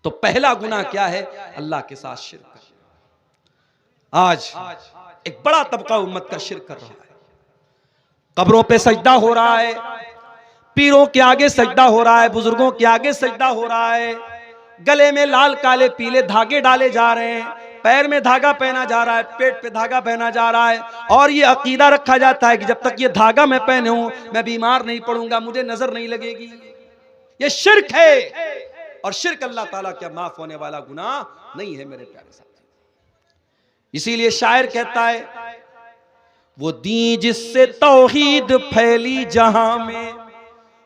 तो पहला गुनाह क्या है? अल्लाह के साथ शिर्क करना। आज एक बड़ा तबका उम्मत का शिर्क कर रहा है। कब्रों पे सजदा हो रहा है, पीरों के आगे सजदा हो रहा है, बुजुर्गों के आगे सजदा हो रहा है, गले में लाल काले पीले धागे डाले जा रहे हैं, पैर में धागा पहना जा रहा है, पेट पे धागा पहना जा रहा है, और ये अकीदा रखा जाता है कि जब तक ये धागा मैं पहने हूं मैं बीमार नहीं पड़ूंगा, मुझे नजर नहीं लगेगी। ये शिर्क है, और शिर्क अल्लाह ताला क्या माफ होने वाला गुनाह नहीं है मेरे प्यारे साथी। इसीलिए शायर कहता है, वो दी जिससे तौहीद फैली जहां में,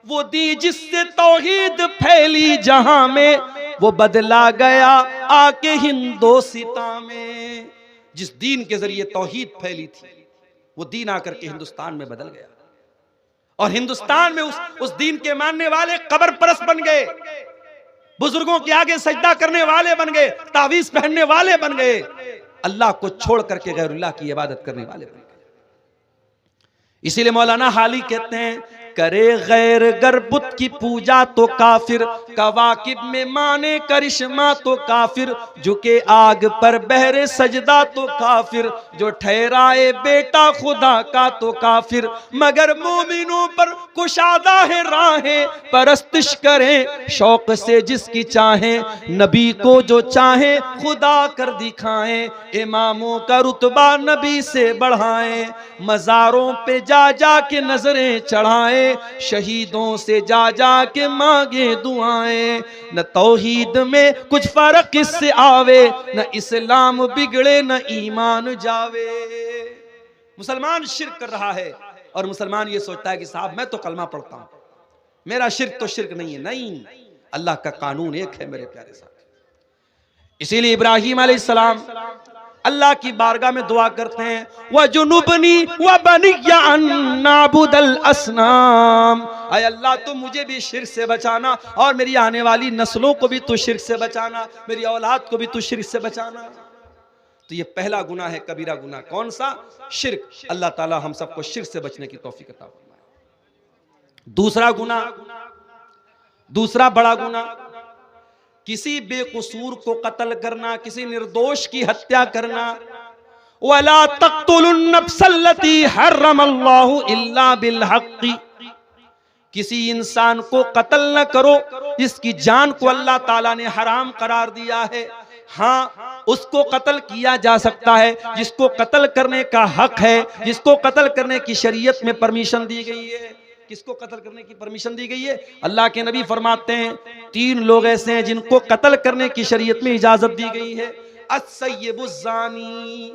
वो दी जिससे तौहीद फैली जहां में, वो बदला गया आके हिंदोसिता में। जिस दीन के जरिए तौहीद फैली थी वो दीन आकर के हिंदुस्तान में बदल गया, और हिंदुस्तान में उस दीन के मानने वाले कब्र परस्त बन गए, बुजुर्गों के आगे सजदा करने वाले बन गए, तावीज पहनने वाले बन गए, अल्लाह को छोड़ करके गैरुल्लाह की इबादत करने वाले बन गए। इसीलिए मौलाना हाली कहते हैं, करे गैर गर बुत की पूजा तो काफिर, कवाकिब में माने करिश्मा तो काफिर, झुके आग पर बहरे सजदा तो काफिर, जो ठहराए बेटा खुदा का तो काफिर, मगर मोमिनों पर कुशादा है राहें, परस्तिश करें शौक से जिसकी चाहें, नबी को जो चाहे खुदा कर दिखाएं, इमामों का रुतबा नबी से बढ़ाएं, मजारों पे जा जा के नजरें चढ़ाएं, शहीदों से जा जा के मांगे दुआएं, न तौहीद में कुछ फर्क इससे आवे, न इस्लाम बिगड़े न ईमान जावे। मुसलमान शिर्क कर रहा है और मुसलमान ये सोचता है कि साहब मैं तो कलमा पढ़ता हूं, मेरा शिर्क तो शिर्क नहीं है। नहीं, अल्लाह का कानून एक है मेरे प्यारे साथ। इसीलिए इब्राहिम अलैहिस्सलाम अल्लाह की बारगाह में दुआ करते हैं, व जुनुबनी व बनिया अन नाबुदल असनाम, ऐ अल्लाह तू मुझे भी शिर्क से बचाना और मेरी आने वाली नस्लों को भी तू शिर्क से बचाना, मेरी औलाद को भी तू शिर्क से बचाना। तो ये पहला गुनाह है, कबीरा गुनाह। कौन सा? शिर्क। अल्लाह ताला हम सबको शिर्क से बचने की तौफीक अता फरमाए। दूसरा गुनाह, दूसरा बड़ा गुनाह, किसी बेकसूर को कत्ल करना, किसी निर्दोष की हत्या करना। वला तक़्तुलुन नफ्सल्लती हर्रमल्लाहु इल्ला बिल हक़्क़ि, किसी इंसान को कत्ल न करो जिसकी जान को अल्लाह ताला ने हराम करार दिया है। हाँ, उसको कत्ल किया जा सकता है जिसको कत्ल करने का हक है, जिसको कत्ल करने की शरीयत में परमिशन दी गई है। किसको कत्ल करने की परमिशन दी गई है? अल्लाह के नबी फरमाते हैं, 3 लोग ऐसे हैं जिनको कत्ल करने की शरीयत में इजाजत दी गई है। अस्सय्यिबुज़्ज़ानी,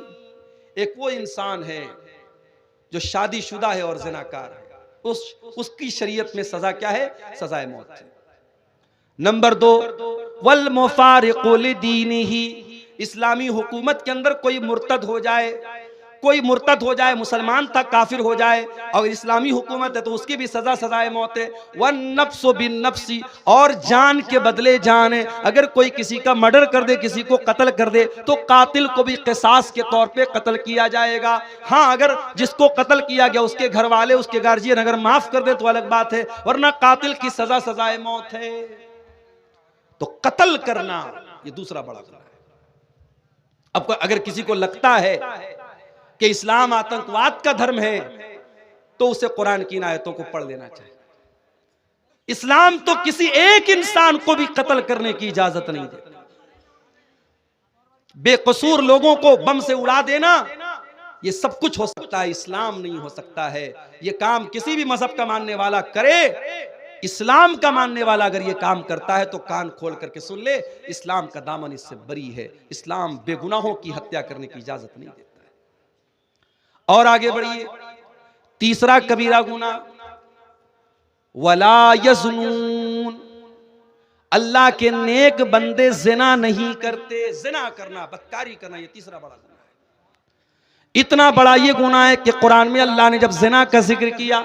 एक वो इंसान है जो शादीशुदा है और ज़िनाकार है, उसकी शरीयत में सजा क्या है? सजाए मौत है। नंबर 2, वल मुफारिक़ु लिदीनिही, इस्लामी हुकूमत के अंदर कोई मुर्तद हो जाए, कोई मुर्तद हो जाए, मुसलमान था काफिर हो जाए, और इस्लामी हुकूमत है तो उसकी भी सजा सजाए मौत है। वन नफ्सु बिन नफ्सी, और जान के बदले जान है। अगर कोई किसी का मर्डर कर दे, किसी को कत्ल कर दे, तो कातिल को भी क़िसास के तौर पे कत्ल किया जाएगा। हाँ, अगर जिसको कत्ल किया गया उसके घर वाले, उसके गार्जियन अगर माफ कर दे तो अलग बात है, वरना कातिल की सजा सजाए मौत है। तो कत्ल करना ये दूसरा बड़ा गुनाह है। अब अगर किसी को लगता है कि इस्लाम आतंकवाद का धर्म है तो उसे कुरान की इन आयतों को पढ़ लेना चाहिए। इस्लाम तो किसी एक इंसान को भी कत्ल करने की इजाजत नहीं देता। बेकसूर लोगों को बम से उड़ा देना, ये सब कुछ हो सकता है, इस्लाम नहीं हो सकता है। ये काम किसी भी मजहब का मानने वाला करे, इस्लाम का मानने वाला अगर ये काम करता है तो कान खोल करके सुन ले, इस्लाम का दामन इससे बरी है। इस्लाम बेगुनाहों की हत्या करने की इजाजत नहीं देता है। और आगे बढ़िए, तीसरा कबीरा गुनाह, वला यज़्नून, अल्लाह के नेक बंदे जिना नहीं करते। जिना करना, बदकारी करना, ये तीसरा बड़ा गुनाह है। इतना बड़ा ये गुनाह है कि कुरान में अल्लाह ने जब जिना का जिक्र किया,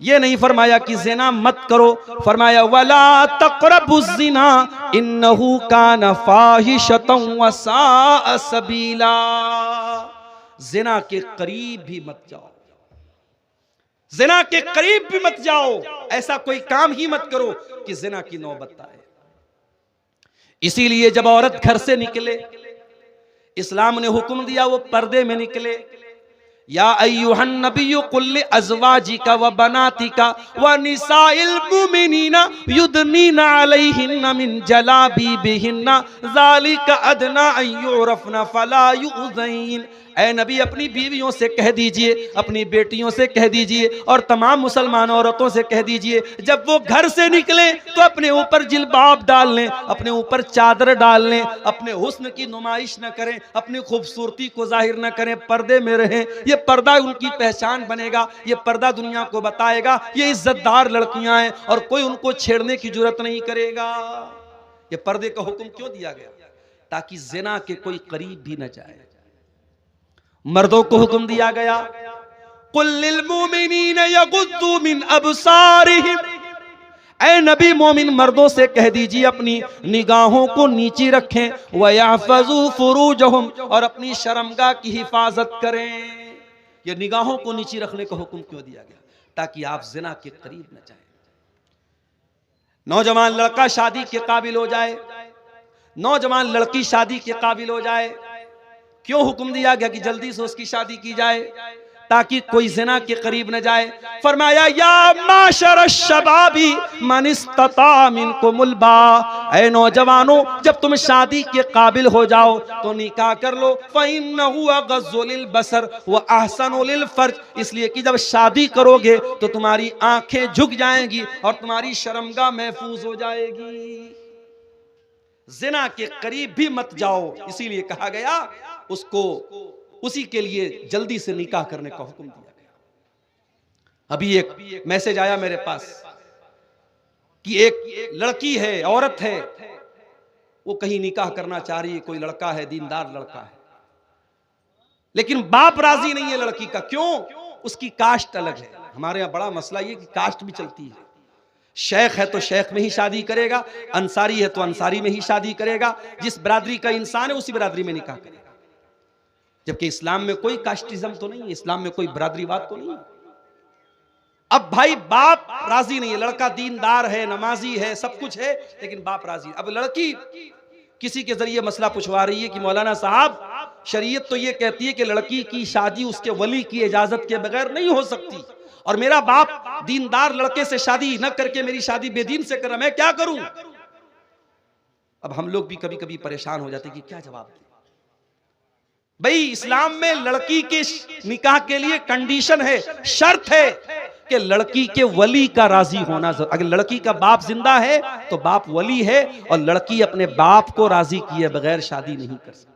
ये नहीं फरमाया कि जिना मत करो, फरमाया वला तक़रबुज़्ज़िना इन्नहु कान फ़ाहिशतन व साअ सबीला, जिना के करीब भी मत जाओ, जिना के करीब भी मत जाओ, ऐसा कोई काम ही मत करो कि जिना की नौबत आए। इसीलिए जब औरत घर से निकले, इस्लाम ने हुक्म दिया वो पर्दे में निकले। या अय्युहन नबिय्यु कुल अज़वाजिका व बनातिका व निसाइल मुमिनीना युदनीना अलैहिन्ना मिन जलाबीबिहिन्ना ज़ालिका अदना अन युरफ़ना फला युज़ैन। ऐ नबी, अपनी बीवियों से कह दीजिए, अपनी बेटियों से कह दीजिए और तमाम मुसलमान औरतों से कह दीजिए, जब वो घर से निकले तो अपने ऊपर जिल्बाब डाल लें, अपने ऊपर चादर डाल लें, अपने हुस्न की नुमाइश न करें, अपनी खूबसूरती को जाहिर न करें, पर्दे में रहें। ये पर्दा उनकी पहचान बनेगा, ये पर्दा दुनिया को बताएगा ये इज्जतदार लड़कियां हैं और कोई उनको छेड़ने की जरूरत नहीं करेगा। ये पर्दे का हुक्म क्यों दिया गया? ताकि ज़िना के कोई करीब भी न जाए। मर्दों को हुक्म दिया गया, कुल लिल मुमिनीना यगुद्दू मिन अबसारिहिम। ऐ नबी, मोमिन मर्दों से कह दीजिए अपनी निगाहों को नीचे रखें, व यहफज़ू फुरूजहुम, और अपनी शर्मगाह की हिफाजत करें। ये निगाहों को नीचे रखने का हुक्म क्यों दिया गया? ताकि आप ज़िना के करीब न जाए। नौजवान लड़का शादी के काबिल हो जाए, नौजवान लड़की शादी के काबिल हो जाए। क्यों हुक्म दिया गया कि जल्दी से उसकी शादी की जाए? ताकि कोई ज़िना के करीब न जाए। फरमाया, या माशर शबाबी मन इस्तता मिनकुमुल बा। ऐ नौजवानों, जब तुम शादी के काबिल हो जाओ तो निकाह कर लो। फ़इन्नहु अग़ज़्ज़ु लिल बसर व अहसनु लिल फ़र्ज। इसलिए कि जब शादी करोगे तो तुम्हारी आंखें झुक जाएंगी और तुम्हारी शर्मगाह महफूज हो जाएगी। ज़िना के करीब भी मत जाओ, इसीलिए कहा गया उसको, उसी के लिए जल्दी से निकाह करने का हुक्म दिया गया। अभी एक मैसेज आया मेरे पास कि एक लड़की है, औरत है, वो कहीं निकाह करना चाह रही है, कोई लड़का है, दीनदार लड़का है, लेकिन बाप राजी नहीं है लड़की का। क्यों? उसकी कास्ट अलग है। हमारे यहां बड़ा मसला ये कि कास्ट भी चलती है। शेख है तो शेख में ही शादी करेगा, अंसारी है तो अंसारी में ही शादी करेगा, जिस बरादरी का इंसान है उसी बरादरी में निकाह करेगा। जबकि इस्लाम में कोई कास्टिज्म तो नहीं है, इस्लाम में कोई बरादरीवाद तो नहीं है। अब भाई बाप राजी नहीं है, लड़का दीनदार है, नमाजी है, सब कुछ है, लेकिन बाप राजी है। अब लड़की किसी के जरिए मसला पूछवा रही है कि मौलाना साहब, शरीयत तो ये कहती है कि लड़की की शादी उसके वली की इजाजत के बगैर नहीं हो सकती, और मेरा बाप दीनदार लड़के से शादी न करके मेरी शादी बेदीन से कर रहा, मैं क्या करूं? अब हम लोग भी कभी कभी परेशान हो जाते कि क्या जवाब दें। भाई इस्लाम में लड़की के निकाह के लिए कंडीशन है, शर्त है कि लड़की के वली का राजी होना। अगर लड़की का बाप जिंदा है तो बाप वली है, और लड़की अपने बाप को राजी किए बगैर शादी नहीं कर सकती।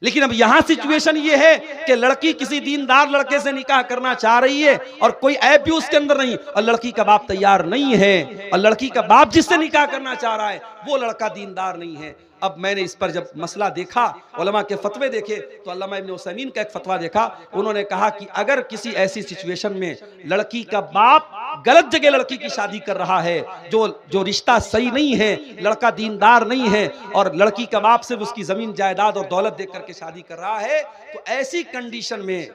लेकिन अब यहां सिचुएशन ये है कि लड़की किसी दीनदार लड़के से निकाह करना चाह रही है और कोई ऐप भी उसके अंदर नहीं, और लड़की का बाप तैयार नहीं है, और लड़की का बाप जिससे निकाह करना चाह रहा है वो लड़का दीनदार नहीं है। अब मैंने इस पर जब मसला देखा, उलमा के फतवे देखे, तो अल्लामा इब्न उसैमीन का एक फतवा देखा। उन्होंने कहा कि अगर किसी ऐसी सिचुएशन में लड़की का बाप गलत जगह लड़की की शादी कर रहा है, जो रिश्ता सही नहीं है, लड़का दीनदार नहीं है, और लड़की का बाप सिर्फ उसकी जमीन जायदाद और दौलत देख करके शादी कर रहा है, तो ऐसी कंडीशन में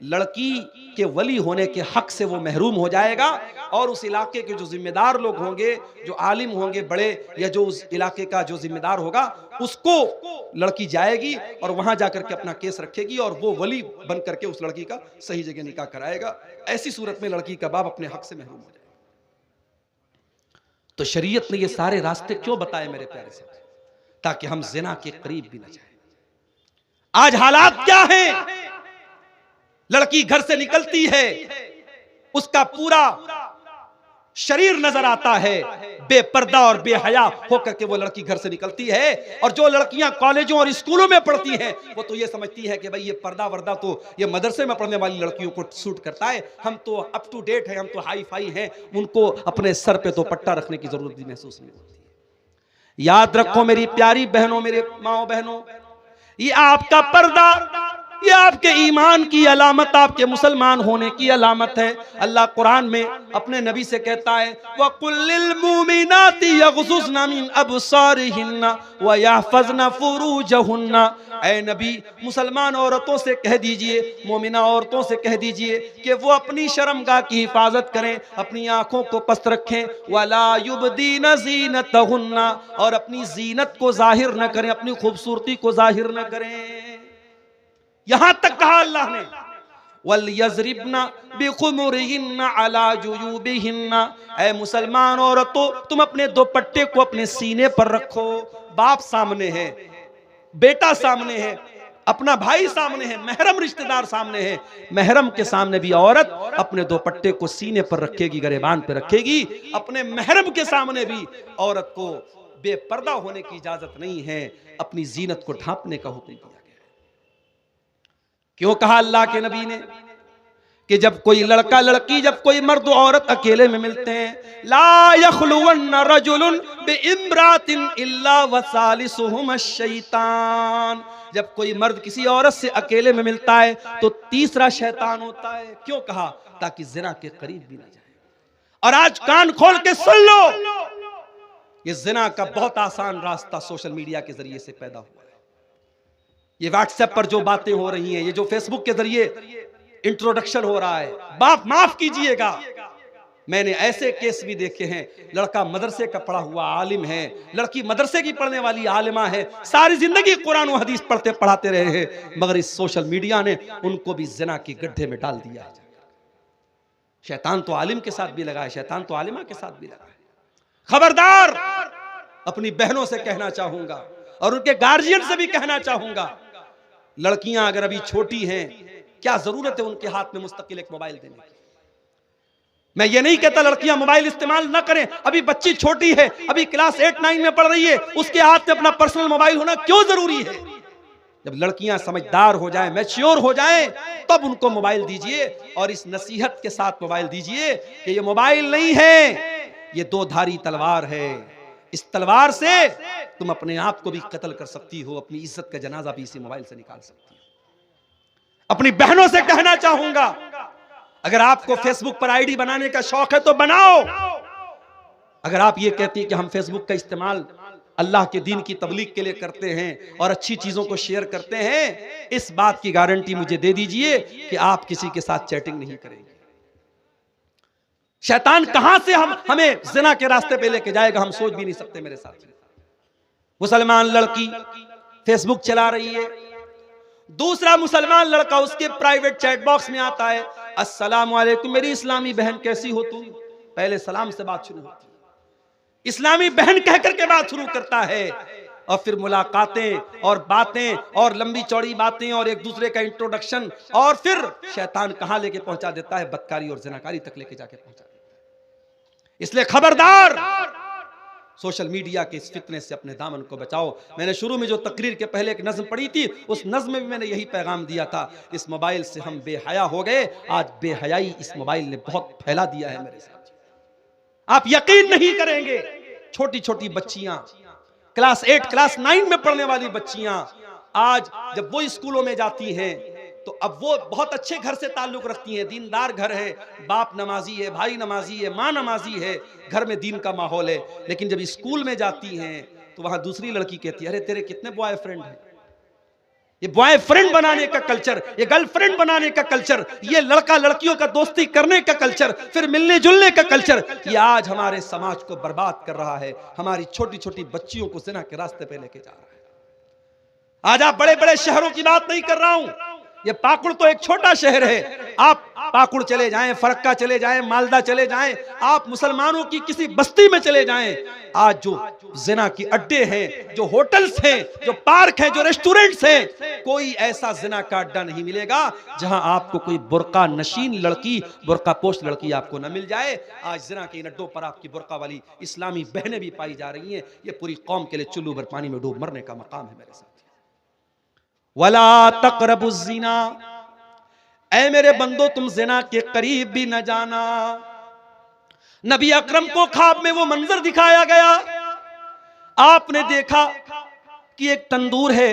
लड़की के वली होने के हक से वो महरूम हो जाएगा, और उस इलाके के जो जिम्मेदार लोग होंगे, जो आलिम होंगे बड़े, या जो उस इलाके का जो जिम्मेदार होगा, उसको लड़की जाएगी और वहां जाकर के अपना केस रखेगी, और वो वली बन करके उस लड़की का सही जगह निकाह कराएगा। ऐसी सूरत में लड़की का बाप अपने हक से महरूम हो जाएगा। तो शरीयत ने ये सारे रास्ते क्यों बताए मेरे प्यारे से? ताकि हम ज़िना के करीब भी न जाए। आज हालात क्या हैं? लड़की घर से निकलती है, उसका पूरा शरीर नजर आता है, बेपर्दा और बेहया होकर के वो लड़की घर से निकलती है। और जो लड़कियां कॉलेजों और स्कूलों में पढ़ती हैं, वो तो ये समझती है कि भाई ये पर्दा वर्दा तो ये मदरसे में पढ़ने वाली लड़कियों को सूट करता है, हम तो अप टू डेट है, हम तो हाई फाई हैं, उनको अपने सर पे तो पट्टा रखने की जरूरत भी महसूस नहीं होती है। याद रखो मेरी प्यारी बहनों, मेरे माओ बहनों, ये आपका पर्दा ये आपके ईमान की अलामत, आपके मुसलमान होने की अलामत है। अल्लाह कुरान में अपने नबी से कहता है वकुल्लिल मुमिनाति यग़ज़ुज़्ना मिन अबसारिहिन्ना व यहफ़ज़्ना फ़ुरूजहुन्ना। ऐ नबी, मुसलमान औरतों से कह दीजिए, मोमिना औरतों से कह दीजिए कि वो अपनी शर्मगाह की हिफाजत करें, अपनी आंखों को पस्त रखें। वला युबदीना ज़ीनतहुन्ना, और अपनी जीनत को जाहिर न करें, अपनी खूबसूरती को जाहिर न करें। यहां तक कहा अल्लाह ने वल यज़रिबना बिखुमुरिहिन्ना अला जुयूबिहिन्ना। ऐ मुसलमान औरतों, तुम अपने दुपट्टे को अपने सीने पर रखो। बाप सामने है, बेटा सामने है, अपना भाई सामने है, महरम रिश्तेदार सामने है, महरम के सामने भी औरत अपने दुपट्टे को सीने पर रखेगी, गरेबान पर रखेगी। अपने महरम के सामने भी औरत को बेपर्दा होने की इजाजत नहीं है, अपनी जीनत को ढांपने का हुक्म दिया गया। क्यों कहा अल्लाह के नबी ने कि जब कोई लड़का लड़की, जब कोई मर्द औरत अकेले में मिलते हैं, ला यखलुवन्न रजुलुन बिइम्रातिन इल्ला वसालिसुहुम अश-शैतान। जब कोई मर्द किसी औरत से अकेले में मिलता है तो तीसरा शैतान होता है। क्यों कहा? ताकि जिना के करीब भी ना जाए। और आज कान खोल के सुन लो, ये जिना का बहुत आसान रास्ता सोशल मीडिया के जरिए से पैदा हुआ है। ये व्हाट्सएप पर जो बातें हो रही हैं, ये जो फेसबुक के जरिए इंट्रोडक्शन हो रहा है, बाप माफ कीजिएगा, मैंने ऐसे केस भी देखे हैं। लड़का मदरसे का पढ़ा हुआ आलिम है, लड़की मदरसे की पढ़ने वाली आलिमा है, सारी जिंदगी कुरान और हदीस पढ़ते पढ़ाते रहे हैं, मगर इस सोशल मीडिया ने उनको भी जिना की गड्ढे में डाल दिया है। शैतान तो आलिम के साथ भी लगा है, शैतान तो आलिमा के साथ भी लगा है। खबरदार! अपनी बहनों से कहना चाहूंगा और उनके गार्जियन से भी कहना चाहूंगा, लड़कियां अगर अभी छोटी हैं, क्या जरूरत है उनके हाथ में मुस्तकिल एक मोबाइल देने की। मैं ये नहीं कहता लड़कियां मोबाइल इस्तेमाल ना करें, अभी बच्ची छोटी है, अभी क्लास 8-9 में पढ़ रही है, उसके हाथ में अपना पर्सनल मोबाइल होना क्यों जरूरी है? जब लड़कियां समझदार हो जाएं, मैच्योर हो जाएं, तब उनको मोबाइल दीजिए और इस नसीहत के साथ मोबाइल दीजिए कि ये मोबाइल नहीं है, ये दो धारी तलवार है। इस तलवार से तुम अपने आप को भी कत्ल कर सकती हो, अपनी इज्जत का जनाजा भी इसी मोबाइल से निकाल सकती हो। अपनी बहनों से कहना चाहूंगा, अगर आपको फेसबुक पर आईडी बनाने का शौक है तो बनाओ। अगर आप ये कहती है कि हम फेसबुक का इस्तेमाल अल्लाह के दीन की तबलीग के लिए करते हैं और अच्छी चीजों को शेयर करते हैं, इस बात की गारंटी मुझे दे दीजिए कि आप किसी के साथ चैटिंग नहीं करेंगे। शैतान कहां से हमें जिना के रास्ते पे लेके जाएगा, हम सोच भी नहीं सकते। मेरे साथ मुसलमान लड़की फेसबुक चला रही है, दूसरा मुसलमान लड़का उसके प्राइवेट चैट बॉक्स में आता है, अस्सलाम वालेकुम मेरी इस्लामी बहन कैसी हो तुम। पहले सलाम से बात शुरू होती है, इस्लामी बहन कहकर के बात शुरू करता है, और फिर मुलाकातें और बातें और लंबी चौड़ी बातें और एक दूसरे का इंट्रोडक्शन, और फिर शैतान कहां लेके पहुंचा देता है, बदकारी और जिनाकारी तक लेके जाके पहुंचा देता है। इसलिए खबरदार, सोशल मीडिया के इस फितने से अपने दामन को बचाओ। मैंने शुरू में जो तकरीर के पहले एक नज़्म पढ़ी थी, उस नज़्म में भी मैंने यही पैगाम दिया था, इस मोबाइल से हम बेहया हो गए। आज बेहयाई इस मोबाइल ने बहुत फैला दिया है मेरे साथ। आप यकीन नहीं करेंगे, छोटी छोटी बच्चियां, क्लास 8 क्लास 9 में पढ़ने वाली बच्चियां, आज जब वो स्कूलों में जाती हैं तो अब वो बहुत अच्छे घर से ताल्लुक रखती हैं, दीनदार घर है, बाप नमाजी है, भाई नमाजी है, माँ नमाजी है, घर में दीन का माहौल है। लेकिन जब स्कूल में जाती हैं तो वहां दूसरी लड़की कहती है, अरे तेरे कितने बॉयफ्रेंड हैं। ये बॉयफ्रेंड बनाने का कल्चर, ये गर्लफ्रेंड बनाने का कल्चर, ये लड़का लड़कियों का दोस्ती करने का कल्चर, फिर मिलने जुलने का कल्चर, ये आज हमारे समाज को बर्बाद कर रहा है। हमारी छोटी छोटी बच्चियों को जिना के रास्ते पे लेके जा रहा है। आज आप बड़े बड़े शहरों की बात नहीं कर रहा हूं, ये पाकुड़ तो एक छोटा शहर है। आप पाकुड़ चले जाएं, फरक्का चले जाएं, मालदा चले जाएं, आप मुसलमानों की किसी बस्ती में चले जाएं, आज जो जिना की अड्डे हैं, जो होटल्स हैं, जो पार्क हैं, जो रेस्टोरेंट्स हैं, कोई ऐसा जिना का अड्डा नहीं मिलेगा जहां आपको कोई बुर्का नशीन लड़की, बुर्का पोस्ट लड़की आपको न मिल जाए। आज जिना के इन अड्डों पर आपकी बुर्का वाली इस्लामी बहनें भी पाई जा रही हैं। ये पूरी कौम के लिए चुल्लू भर पानी में डूब मरने का मकाम है मेरे साथ। वला तक़रबुज़्ज़िना, ऐ मेरे बंदो तुम जिना के करीब भी न जाना। नबी अकरम को ख्वाब में वो मंजर दिखाया गया, आपने देखा कि एक तंदूर है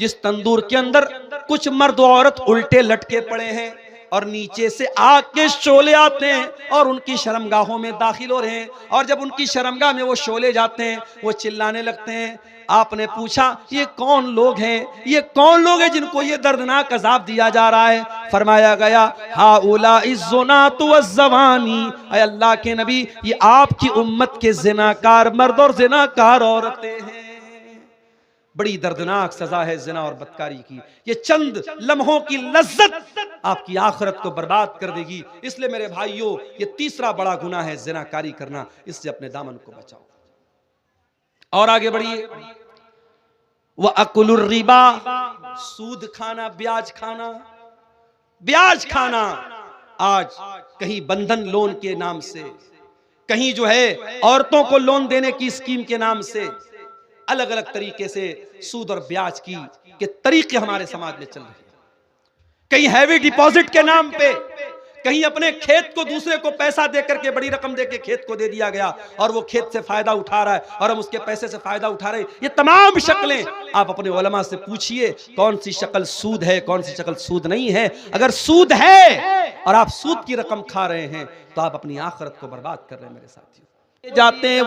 जिस तंदूर के अंदर कुछ मर्द औरत उल्टे लटके पड़े हैं और नीचे से आग के शोले आते हैं और उनकी शर्मगाहों में दाखिल हो रहे हैं, और जब उनकी शर्मगाह में वो शोले जाते हैं वो चिल्लाने लगते हैं। आपने पूछा ये कौन लोग हैं, ये कौन लोग हैं जिनको ये दर्दनाक अजाब दिया जा रहा है? फरमाया गया हाउला इज़्ज़ुनातु वज़्ज़वानी, ऐ अल्लाह के नबी ये आपकी उम्मत के ज़िनाकार मर्द और ज़िनाकार औरतें हैं। बड़ी दर्दनाक सजा है जिना और बदकारी की। ये चंद लम्हों की लज्जत आपकी आखिरत को बर्बाद कर देगी। इसलिए मेरे भाइयों ये तीसरा बड़ा गुनाह है जिनाकारी करना, इससे अपने दामन को बचाओ। और आगे बढ़िए, वह अकुलुर रिबा, सूद खाना, ब्याज खाना। ब्याज खाना आज कहीं बंधन लोन के नाम से, कहीं जो है औरतों को लोन देने की स्कीम के नाम से, अलग अलग तरीके से सूद और ब्याज की के तरीके हमारे समाज में चल रहे हैं। कहीं हैवी डिपॉजिट के नाम पे, कहीं अपने खेत को दूसरे को पैसा देकर के, बड़ी रकम देके खेत को दे दिया गया और वो खेत से फायदा उठा रहा है और हम उसके पैसे से फायदा उठा रहे हैं। ये तमाम शक्लें आप अपने उलमा से पूछिए कौन सी शक्ल सूद है, कौन सी शक्ल सूद नहीं है। अगर सूद है और आप सूद की रकम खा रहे हैं तो आप अपनी आखिरत को बर्बाद कर रहे हैं मेरे साथियों। जाते हैं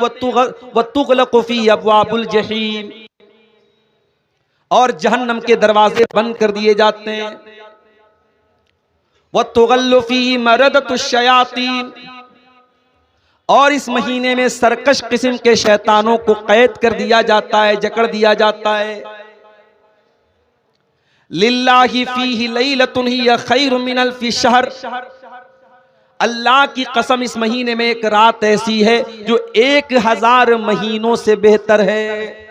वतुगलक़ु फी अब्वाबुल जहीम, और जहन्नम के दरवाजे बंद कर दिए जाते हैं। वतुगल्लु फी मरदतुश शयातीन, और इस महीने में सरकश किस्म के शैतानों को कैद कर दिया जाता है, जकड़ दिया जाता है। लिल्लाहि फीहि लैलतुन हिय खैरुम मिन अल्फि शहर, अल्लाह की कसम इस महीने में एक रात ऐसी है जो 1000 महीनों से बेहतर है।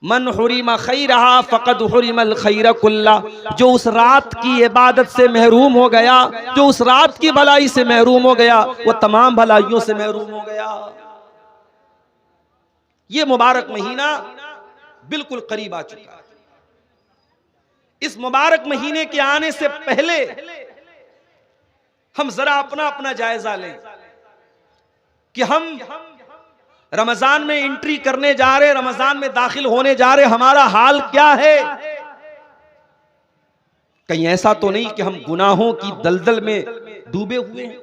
मन हुरिमा खैरहा फक़द हुरिमल खैर कुल्ला, जो उस रात की इबादत से महरूम हो गया, जो उस रात की भलाई से महरूम हो गया, वो तमाम भलाइयों से महरूम हो गया। ये मुबारक महीना बिल्कुल करीब आ चुका है। इस मुबारक महीने के आने से पहले हम जरा अपना अपना जायजा लें कि हम रमजान में एंट्री करने जा रहे, रमजान में दाखिल होने जा रहे, हमारा हाल क्या है। कहीं ऐसा तो नहीं कि हम गुनाहों की दलदल में डूबे हुए हैं?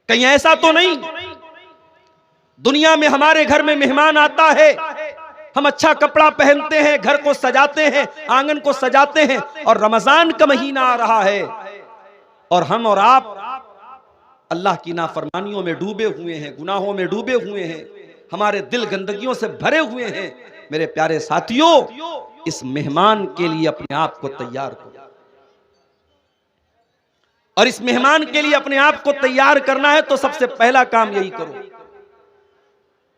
कहीं ऐसा तो नहीं दुनिया में हमारे घर में मेहमान आता है, हम अच्छा कपड़ा पहनते हैं, घर को सजाते हैं, आंगन को सजाते हैं, और रमजान का महीना आ रहा है और हम और आप अल्लाह की नाफरमानियों में डूबे हुए हैं, गुनाहों में डूबे हुए हैं, हमारे दिल गंदगियों से भरे हुए हैं। मेरे प्यारे साथियों, इस मेहमान के लिए अपने आप को तैयार करो, और इस मेहमान के लिए अपने आप को तैयार करना है तो सबसे पहला काम यही करो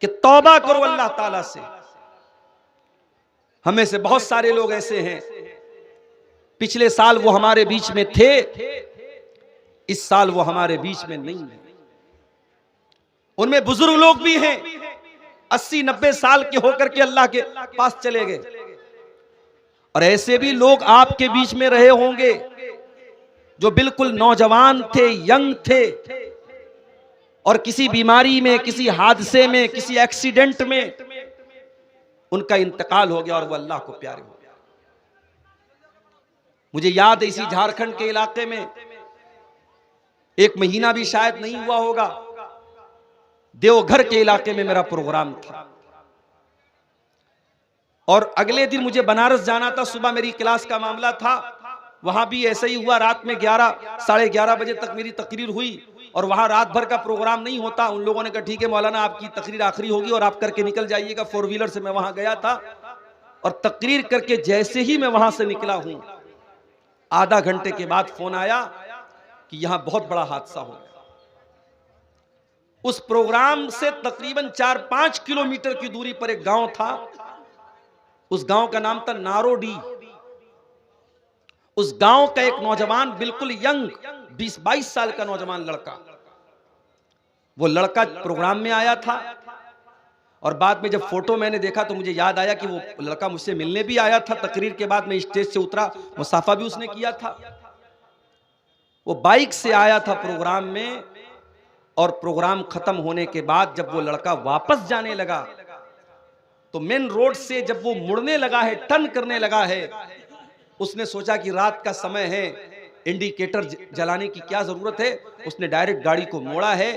कि तौबा करो अल्लाह ताला से। हमें से बहुत सारे लोग ऐसे हैं, पिछले साल वो हमारे बीच में थे, इस साल वो हमारे बीच में नहीं है। उनमें बुजुर्ग लोग भी हैं, 80-90 साल के होकर के अल्लाह के पास चले गए, और ऐसे भी लोग आपके बीच में रहे होंगे जो बिल्कुल नौजवान थे, यंग थे, और किसी बीमारी में, किसी हादसे में, किसी एक्सीडेंट में उनका इंतकाल हो गया और वो अल्लाह को प्यारे हो गया। मुझे याद है इसी झारखंड के इलाके में एक महीना भी शायद नहीं हुआ होगा, देवघर के इलाके में मेरा प्रोग्राम था, और अगले दिन मुझे बनारस जाना था। सुबह मेरी क्लास का मामला था, वहां भी ऐसा ही हुआ। रात में 11-11:30 बजे तक मेरी तकरीर हुई, और वहां रात भर का प्रोग्राम नहीं होता। उन लोगों ने कहा ठीक है मौलाना, आपकी तकरीर आखिरी होगी और आप करके निकल जाइएगा। 4 व्हीलर से मैं वहां गया था, और तकरीर करके जैसे ही मैं वहां से निकला हूं, आधा घंटे के बाद फोन आया कि यहां बहुत बड़ा हादसा हो गया। उस प्रोग्राम से तकरीबन 4-5 किलोमीटर की दूरी पर एक गांव था, उस गांव का नाम था नारोडी। उस गांव का एक नौजवान, बिल्कुल यंग 20-22 साल का नौजवान लड़का, वो लड़का प्रोग्राम में आया था, और बाद में जब फोटो मैंने देखा तो मुझे याद आया कि वो लड़का मुझसे मिलने भी आया था। तकरीर के बाद मैं स्टेज से उतरा, मुसाफा भी उसने किया था। वो बाइक से आया था प्रोग्राम में, और प्रोग्राम खत्म होने के बाद जब वो लड़का वापस जाने लगा तो मेन रोड से जब वो मुड़ने लगा है, टर्न करने लगा है, उसने सोचा कि रात का समय है, इंडिकेटर जलाने की क्या जरूरत है। उसने डायरेक्ट गाड़ी को मोड़ा है,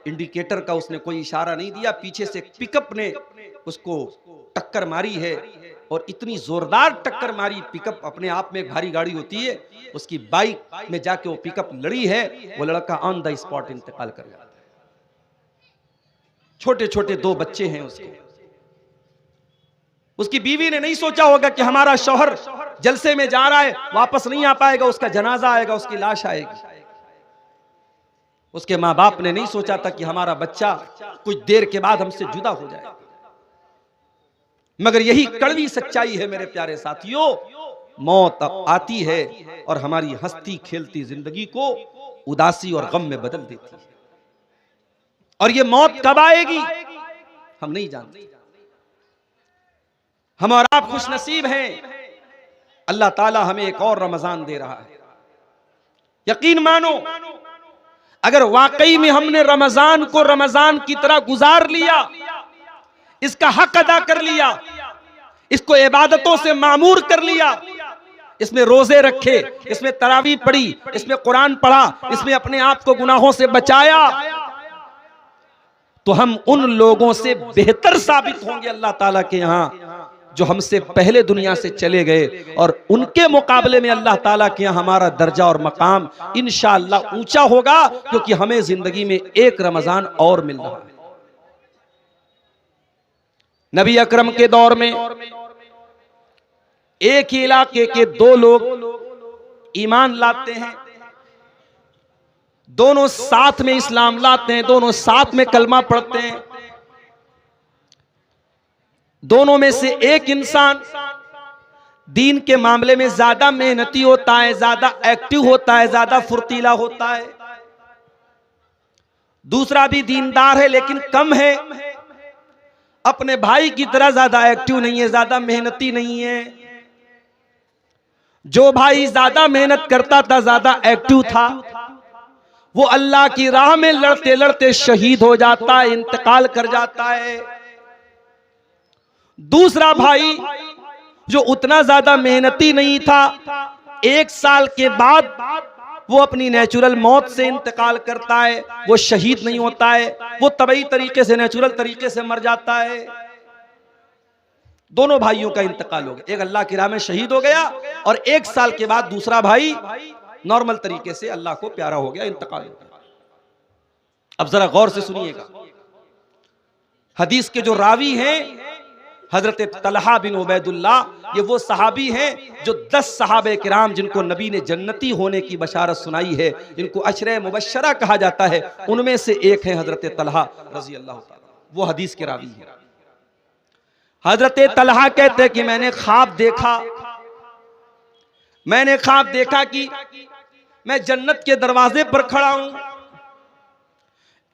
इंडिकेटर का उसने कोई इशारा नहीं दिया। पीछे से पिकअप ने उसको टक्कर मारी है और इतनी जोरदार टक्कर मारी, पिकअप अपने आप में एक भारी गाड़ी होती है, उसकी बाइक में जाके वो पिकअप लड़ी है। वो लड़का ऑन द स्पॉट इंतकाल कर जाता है। छोटे छोटे 2 बच्चे हैं उसके। उसकी बीवी ने नहीं सोचा होगा कि हमारा शौहर जलसे में जा रहा है, वापस नहीं आ पाएगा, उसका जनाजा आएगा, उसकी लाश आएगी। उसके मां बाप ने नहीं सोचा था कि हमारा बच्चा कुछ देर के बाद हमसे जुदा हो जाएगा। मगर यही कड़वी सच्चाई है मेरे प्यारे साथियों, मौत आती है और हमारी हंसती खेलती जिंदगी को उदासी और गम में बदल देती है। और ये मौत कब आएगी हम नहीं जानते। हम और आप खुश नसीब हैं, अल्लाह ताला हमें एक और रमजान दे रहा है। यकीन मानो, अगर वाकई में हमने रमजान को रमजान की तरह गुजार लिया, इसका हक अदा कर लिया, इसको इबादतों से मामूर कर लिया, इसमें रोजे रखे, इसमें तरावी पढ़ी, इसमें कुरान पढ़ा, इसमें अपने आप को गुनाहों से बचाया, तो हम उन लोगों से बेहतर साबित होंगे अल्लाह ताला के यहां जो हमसे पहले दुनिया से चले गए। और उनके मुकाबले में अल्लाह ताला के यहां हमारा दर्जा और मकाम इंशाअल्लाह ऊंचा होगा, क्योंकि हमें जिंदगी में एक रमजान और मिल रहा है। नबी अकरम के दौर में एक ही इलाके के 2 लोग ईमान लाते हैं, दोनों साथ में इस्लाम लाते हैं, दोनों साथ में कलमा पढ़ते हैं। दोनों में से एक इंसान दीन के मामले में ज्यादा मेहनती होता है, ज्यादा एक्टिव होता है, ज्यादा फुर्तीला होता है। दूसरा भी दीनदार है लेकिन कम है, अपने भाई की तरह ज्यादा एक्टिव नहीं है, ज्यादा मेहनती नहीं है। जो भाई ज्यादा मेहनत करता था, ज्यादा एक्टिव था, वो अल्लाह की राह में लड़ते लड़ते शहीद हो जाता है, इंतकाल कर जाता है। दूसरा भाई जो उतना ज्यादा मेहनती नहीं था, 1 साल के बाद वो अपनी नेचुरल मौत से इंतकाल करता है, वो शहीद नहीं होता है, वो तबई तरीके से, नेचुरल तरीके से मर जाता है। दोनों भाइयों का इंतकाल हो गया, एक अल्लाह की राह में शहीद हो गया और 1 साल के बाद दूसरा भाई नॉर्मल तरीके से अल्लाह को प्यारा हो गया, इंतकाल हो गया। अब जरा गौर से सुनिएगा, हदीस के जो रावी हैं हजरत तलहा बिन उबैदुल्लाह, ये वो सहाबी हैं जो 10 सहाबे किराम जिनको नबी ने जन्नती होने की बशारत सुनाई है, जिनको अशरे मुबश्शरा कहा जाता है, उनमें से एक है हजरत तलहा रजी अल्लाह ताला, वो हदीस के रावी हैं। हजरत तलहा कहते कि मैंने ख्वाब देखा कि मैं जन्नत के दरवाजे पर खड़ा हूं।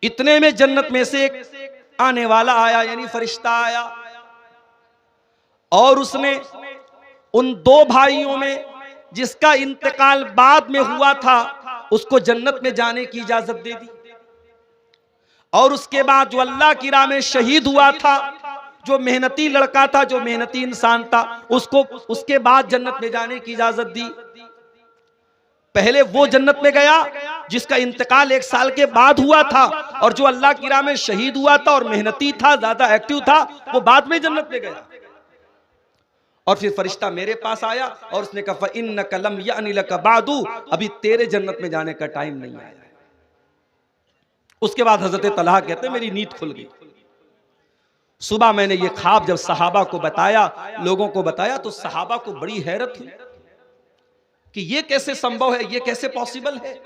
इतने में जन्नत में से एक आने वाला आया, यानी फरिश्ता आया, और उसने उन 2 भाइयों में जिसका इंतकाल बाद में हुआ था उसको जन्नत में जाने की इजाजत दे दी, और उसके बाद जो अल्लाह की राह में शहीद हुआ था, जो मेहनती लड़का था, जो मेहनती इंसान था, उसको उसके बाद जन्नत में जाने की इजाजत दी। पहले वो जन्नत में गया जिसका इंतकाल 1 साल के बाद हुआ था, और जो अल्लाह की राह में शहीद हुआ था और मेहनती था, ज्यादा एक्टिव था, वो बाद में जन्नत में गया। और फिर फरिश्ता मेरे पास आया और उसने कहा फ़इन्नका लम यानी लका बादू, अभी तेरे जन्नत में जाने का टाइम नहीं आया। उसके बाद हजरत तलहा कहते मेरी नींद खुल गई। सुबह मैंने ये ख्वाब जब सहाबा को बताया, लोगों को बताया, तो सहाबा को बड़ी हैरत हुई कि ये कैसे संभव है, ये कैसे पॉसिबल है।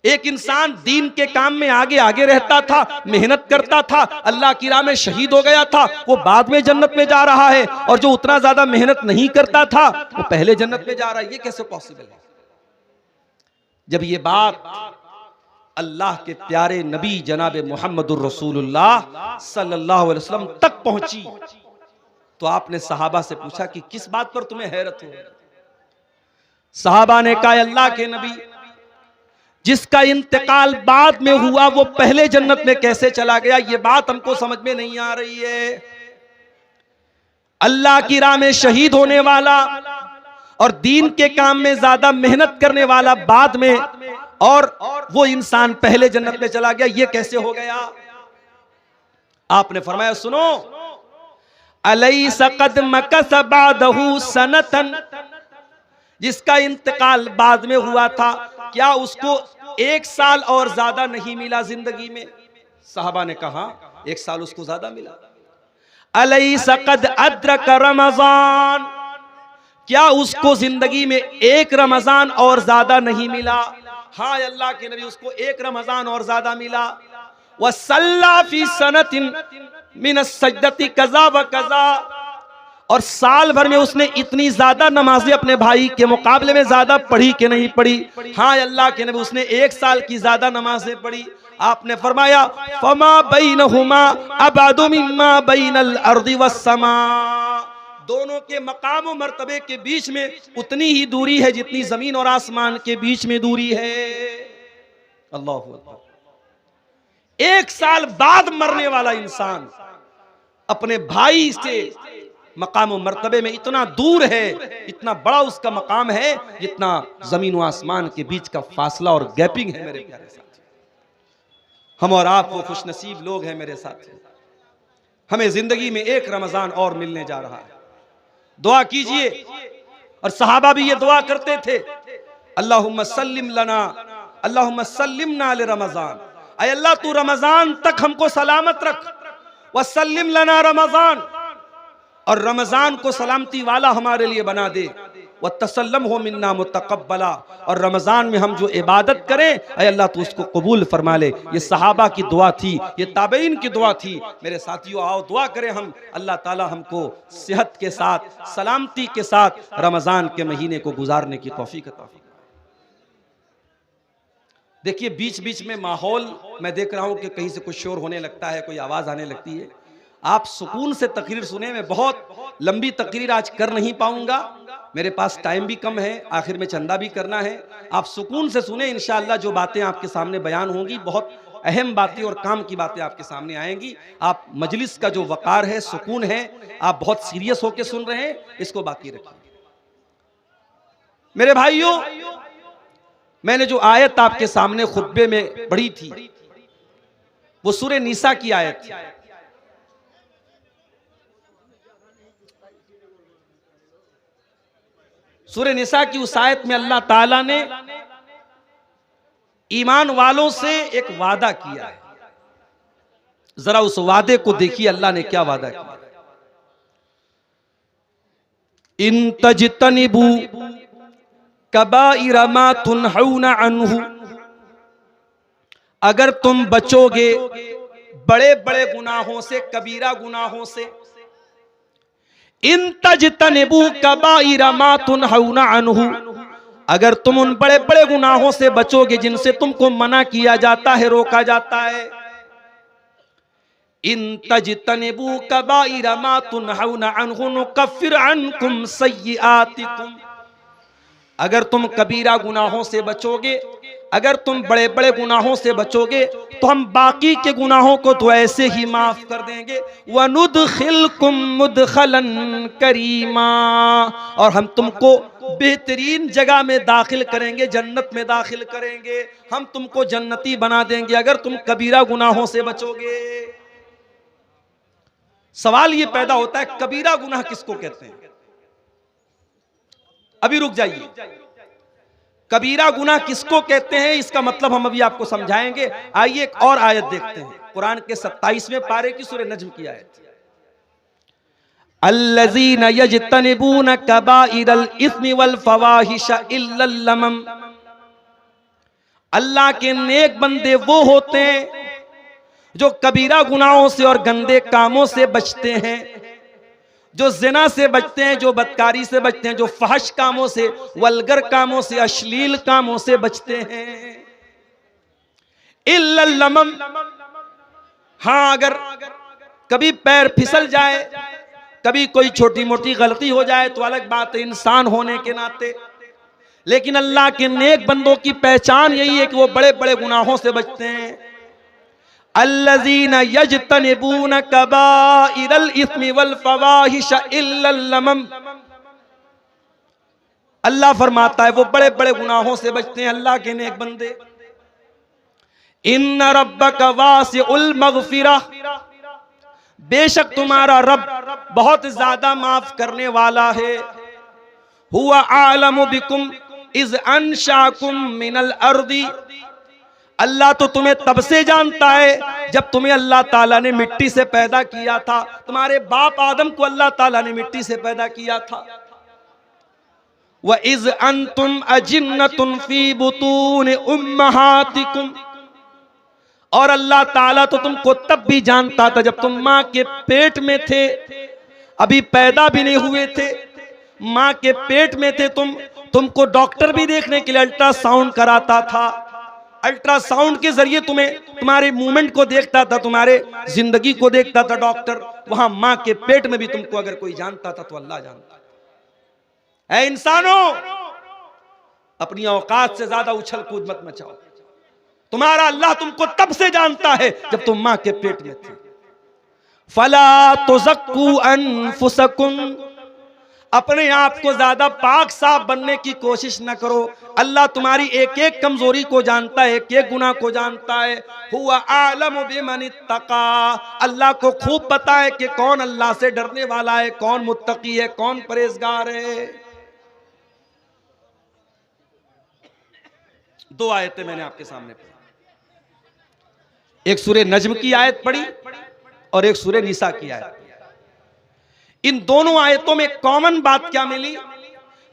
एक इंसान दीन के काम में आगे आगे रहता था, मेहनत करता था, अल्लाह की राह में शहीद हो गया था, वो बाद में जन्नत में जा रहा है, और जो उतना ज्यादा मेहनत नहीं करता था वो पहले जन्नत में जा रहा है, ये कैसे पॉसिबल है। जब ये बात अल्लाह के प्यारे नबी जनाब मुहम्मदुर रसूलुल्लाह सल्लल्लाहु अलैहि वसल्लम तक पहुंची, तो आपने सहाबा से पूछा कि किस बात पर तुम्हें हैरत हो। सहाबा ने कहा अल्लाह के नबी, जिसका इंतकाल बाद में हुआ वो पहले जन्नत में कैसे चला गया, ये बात हमको समझ में नहीं आ रही है। अल्लाह की राह में शहीद होने वाला और दीन के काम में ज्यादा मेहनत करने वाला बाद में, और वो इंसान पहले जन्नत में चला गया, ये कैसे हो गया? आपने फरमाया सुनो, अलैसा कद मकस बादहु सनतन, जिसका इंतकाल बाद में हुआ था, क्या उसको 1 साल और ज्यादा नहीं मिला जिंदगी में? साहबा ने कहा 1 साल उसको ज्यादा मिला। अलैसा कद अद्रक रमजान, क्या उसको जिंदगी में 1 रमजान और ज्यादा नहीं मिला? हाँ अल्लाह के नबी, उसको 1 रमजान और ज्यादा मिला। वसल्ला फी सनतिन मिन सज्दती कज़ा व कज़ा, और साल भर में उसने इतनी ज्यादा नमाजें अपने भाई के मुकाबले में ज्यादा पढ़ी कि नहीं पढ़ी? हाँ अल्लाह के नबी, उसने 1 साल की ज्यादा नमाजें पढ़ी। आपने फरमाया फमा बैनहुमा अबादु मिम्मा बैनल अर्दि वस्समा, दोनों के मकाम और मर्तबे के बीच में उतनी ही दूरी है जितनी जमीन और आसमान के बीच में दूरी है। अल्लाह अकबर। 1 साल बाद मरने वाला इंसान अपने भाई से मकाम और मर्तबे में इतना दूर है, इतना बड़ा उसका मकाम है जितना जमीन और आसमान के बीच का फासला और गैपिंग है। मेरे प्यारे साथी, हम और आप वो खुशनसीब लोग हैं मेरे साथी, हमें जिंदगी में 1 रमजान और मिलने जा रहा है। दुआ कीजिए, और सहाबा भी ये दुआ करते थे, अल्लाहुम्मा सल्लिम लना, अल्लाहुम्मा सल्लिमना ले रमजान, ऐ अल्लाह तू रमजान तक हमको सलामत रख, वसल्लिम लना रमजान, और रमजान को सलामती वाला हमारे लिए बना दे, व तसल्लम हो मिन्ना मुतकब्बला, और रमजान में हम जो इबादत करें ऐ अल्लाह तू उसको कबूल फरमा ले। ये सहाबा की दुआ थी, ये ताबईन की दुआ थी। मेरे साथियों, आओ दुआ करें हम, अल्लाह ताला हमको सेहत के साथ, सलामती के साथ रमजान के महीने को गुजारने की तौफीक अता फरमाए। देखिए बीच बीच में माहौल मैं देख रहा हूं कि कहीं से कुछ शोर होने लगता है, कोई आवाज आने लगती है। आप सुकून से तकरीर सुने। मैं बहुत लंबी तकरीर आज कर नहीं पाऊंगा, मेरे पास टाइम भी कम है, आखिर में चंदा भी करना है। आप सुकून से सुने, इंशाअल्लाह जो बातें आपके सामने बयान होंगी बहुत अहम बातें और काम की बातें आपके सामने आएंगी। आप मजलिस का जो वकार है, सुकून है, आप बहुत सीरियस होकर सुन रहे हैं, इसको बाकी रखिए। मेरे भाइयों, मैंने जो आयत आपके सामने खुतबे में पढ़ी थी वो सूरह निसा की आयत थी। सूरह निसा की उस आयत में अल्लाह ताला ने ईमान वालों से एक वादा किया है। जरा उस वादे को देखिए, अल्लाह ने क्या वादा किया। इन तजतनिबू कबाइर मा तुनहौना अन्हु, अगर तुम बचोगे बड़े बड़े गुनाहों से, कबीरा गुनाहों से। इन तजतनिबू कबाइर मा तुनहौना अन्हु, अगर तुम उन बड़े बड़े गुनाहों से बचोगे जिनसे तुमको मना किया जाता है, रोका जाता है। इन तजतनिबू कबाइर मा तुनहौना अन्हु नुकफ्फिर अन्कुम सय्यिआतिकुम, अगर तुम कबीरा गुनाहों से बचोगे, अगर तुम बड़े बड़े गुनाहों से बचोगे तो हम बाकी के गुनाहों को तो ऐसे ही माफ कर देंगे। वनुदखिलकुम मुदखलन करीमा, और हम तुमको बेहतरीन जगह में दाखिल करेंगे, जन्नत में दाखिल करेंगे, हम तुमको जन्नती बना देंगे अगर तुम कबीरा गुनाहों से बचोगे। सवाल ये पैदा होता है, कबीरा गुनाह किसको कहते हैं? अभी रुक जाइए, कबीरा गुनाह किसको कहते हैं इसका मतलब हम अभी आपको समझाएंगे। आइए एक और आयत देखते हैं, कुरान के 27वें पारे की सूरह नज्म की आयत। अल्लज़ीना यजतनिबून कबाइरल इस्मि वल फवाहिश इल्लल लमम, अल्लाह के नेक बंदे वो होते हैं जो कबीरा गुनाहों से और गंदे कामों से बचते हैं, जो जिना से बचते हैं, जो बदकारी से बचते हैं, जो फहश कामों से, वल्गर कामों से, अश्लील कामों से बचते हैं। इल्लल लमम, हाँ अगर कभी पैर फिसल जाए, कभी कोई छोटी मोटी गलती हो जाए तो अलग बात है इंसान होने के नाते, लेकिन अल्लाह के नेक बंदों की पहचान यही है कि वो बड़े बड़े गुनाहों से बचते हैं। अल्लज़ीना यज्तनिबून कबाइरल इस्मि वल फवाहिश इल्लल लमम। अल्लाह फरमाता है वो बड़े बड़े गुनाहों से बचते हैं अल्लाह के नेक बंदे। इन्न रब्बका वासिउल मगफिरा, बेशक तुम्हारा रब बहुत ज्यादा माफ करने वाला है। हुवा आलमु बिकुम इज अंशाकुम मिनल अर्दी, अल्लाह तो तुम्हें तब से जानता है जब तुम्हें अल्लाह ताला ने मिट्टी से पैदा किया था। तुम्हारे बाप आदम को अल्लाह ताला ने मिट्टी से पैदा किया था। व इज अंतुम अजिन्नतुन फी बुतून उम्महातिकुम, और अल्लाह ताला तो तुमको तब भी जानता था जब तुम माँ के पेट में थे, अभी पैदा भी नहीं हुए थे, माँ के पेट में थे तुमको डॉक्टर भी देखने के लिए अल्ट्रासाउंड कराता था। अल्ट्रासाउंड के जरिए तुम्हें तुम्हारे मूवमेंट को देखता था, तुम्हारे जिंदगी को देखता था डॉक्टर। वहां माँ के पेट में भी तुमको अगर कोई जानता था तो अल्लाह जानता है। इंसानों, अपनी औकात से ज्यादा उछल कूद मत मचाओ। तुम्हारा अल्लाह तुमको तब से जानता है जब तुम माँ के पेट में थे। फला तुज़क्कू अनफुसकुम, अपने आप को ज्यादा पाक साफ बनने की कोशिश न करो। अल्लाह तुम्हारी एक एक कमजोरी को जानता है, एक एक गुनाह को जानता है। हुवा आलमु बिमन इत्तका, अल्लाह को खूब पता है कि कौन अल्लाह से डरने वाला है, कौन मुत्तकी है, कौन परहेजगार है। दो आयतें मैंने आपके सामने पढ़ी, एक सूरह नज्म की आयत पढ़ी और एक सूरह निसा की आयत। इन दोनों आयतों में कॉमन बात क्या मिली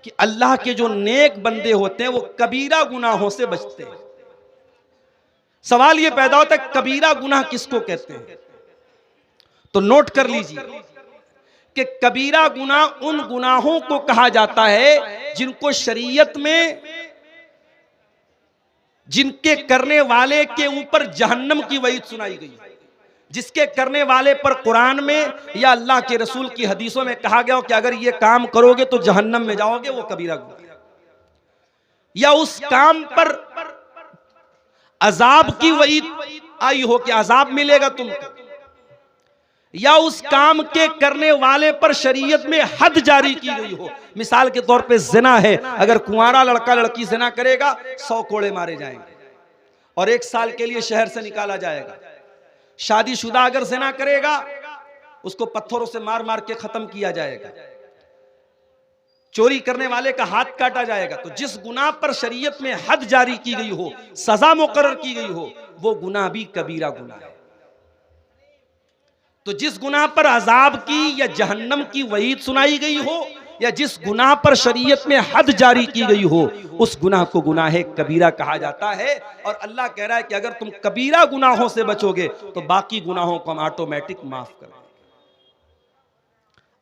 कि अल्लाह के जो नेक बंदे होते हैं वो कबीरा गुनाहों से बचते हैं। सवाल ये पैदा होता है कबीरा गुनाह किसको कहते हैं? तो नोट कर लीजिए कि कबीरा गुनाह उन गुनाहों को कहा जाता है जिनको शरीयत में, जिनके करने वाले के ऊपर जहन्नम की वईद सुनाई गई, जिसके करने वाले पर कुरान में या अल्लाह के रसूल की हदीसों में कहा गया हो कि अगर ये काम करोगे तो जहन्नम में जाओगे, वो कबीरा गुनाह। या उस काम पर अजाब की वईद आई हो कि अजाब मिलेगा तुमको, या उस काम के करने वाले पर शरीयत में हद जारी की गई हो। मिसाल के तौर पे जिना है, अगर कुंवारा लड़का लड़की जिना करेगा 100 कोड़े मारे जाएंगे और 1 साल के लिए शहर से निकाला जाएगा। शादीशुदा अगर जिना करेगा उसको पत्थरों से मार मार के खत्म किया जाएगा। चोरी करने वाले का हाथ काटा जाएगा। तो जिस गुनाह पर शरीयत में हद जारी की गई हो, सजा मुकर्रर की गई हो, वो गुनाह भी कबीरा गुनाह है। तो जिस गुनाह पर अजाब की या जहन्नम की वईद सुनाई गई हो, या जिस गुनाह पर शरीयत में हद जारी की गई हो, उस गुनाह को गुनाह कबीरा कहा जाता है। और अल्लाह कह रहा है कि अगर तुम कबीरा गुनाहों से बचोगे तो बाकी गुनाहों को हम ऑटोमेटिक माफ करें।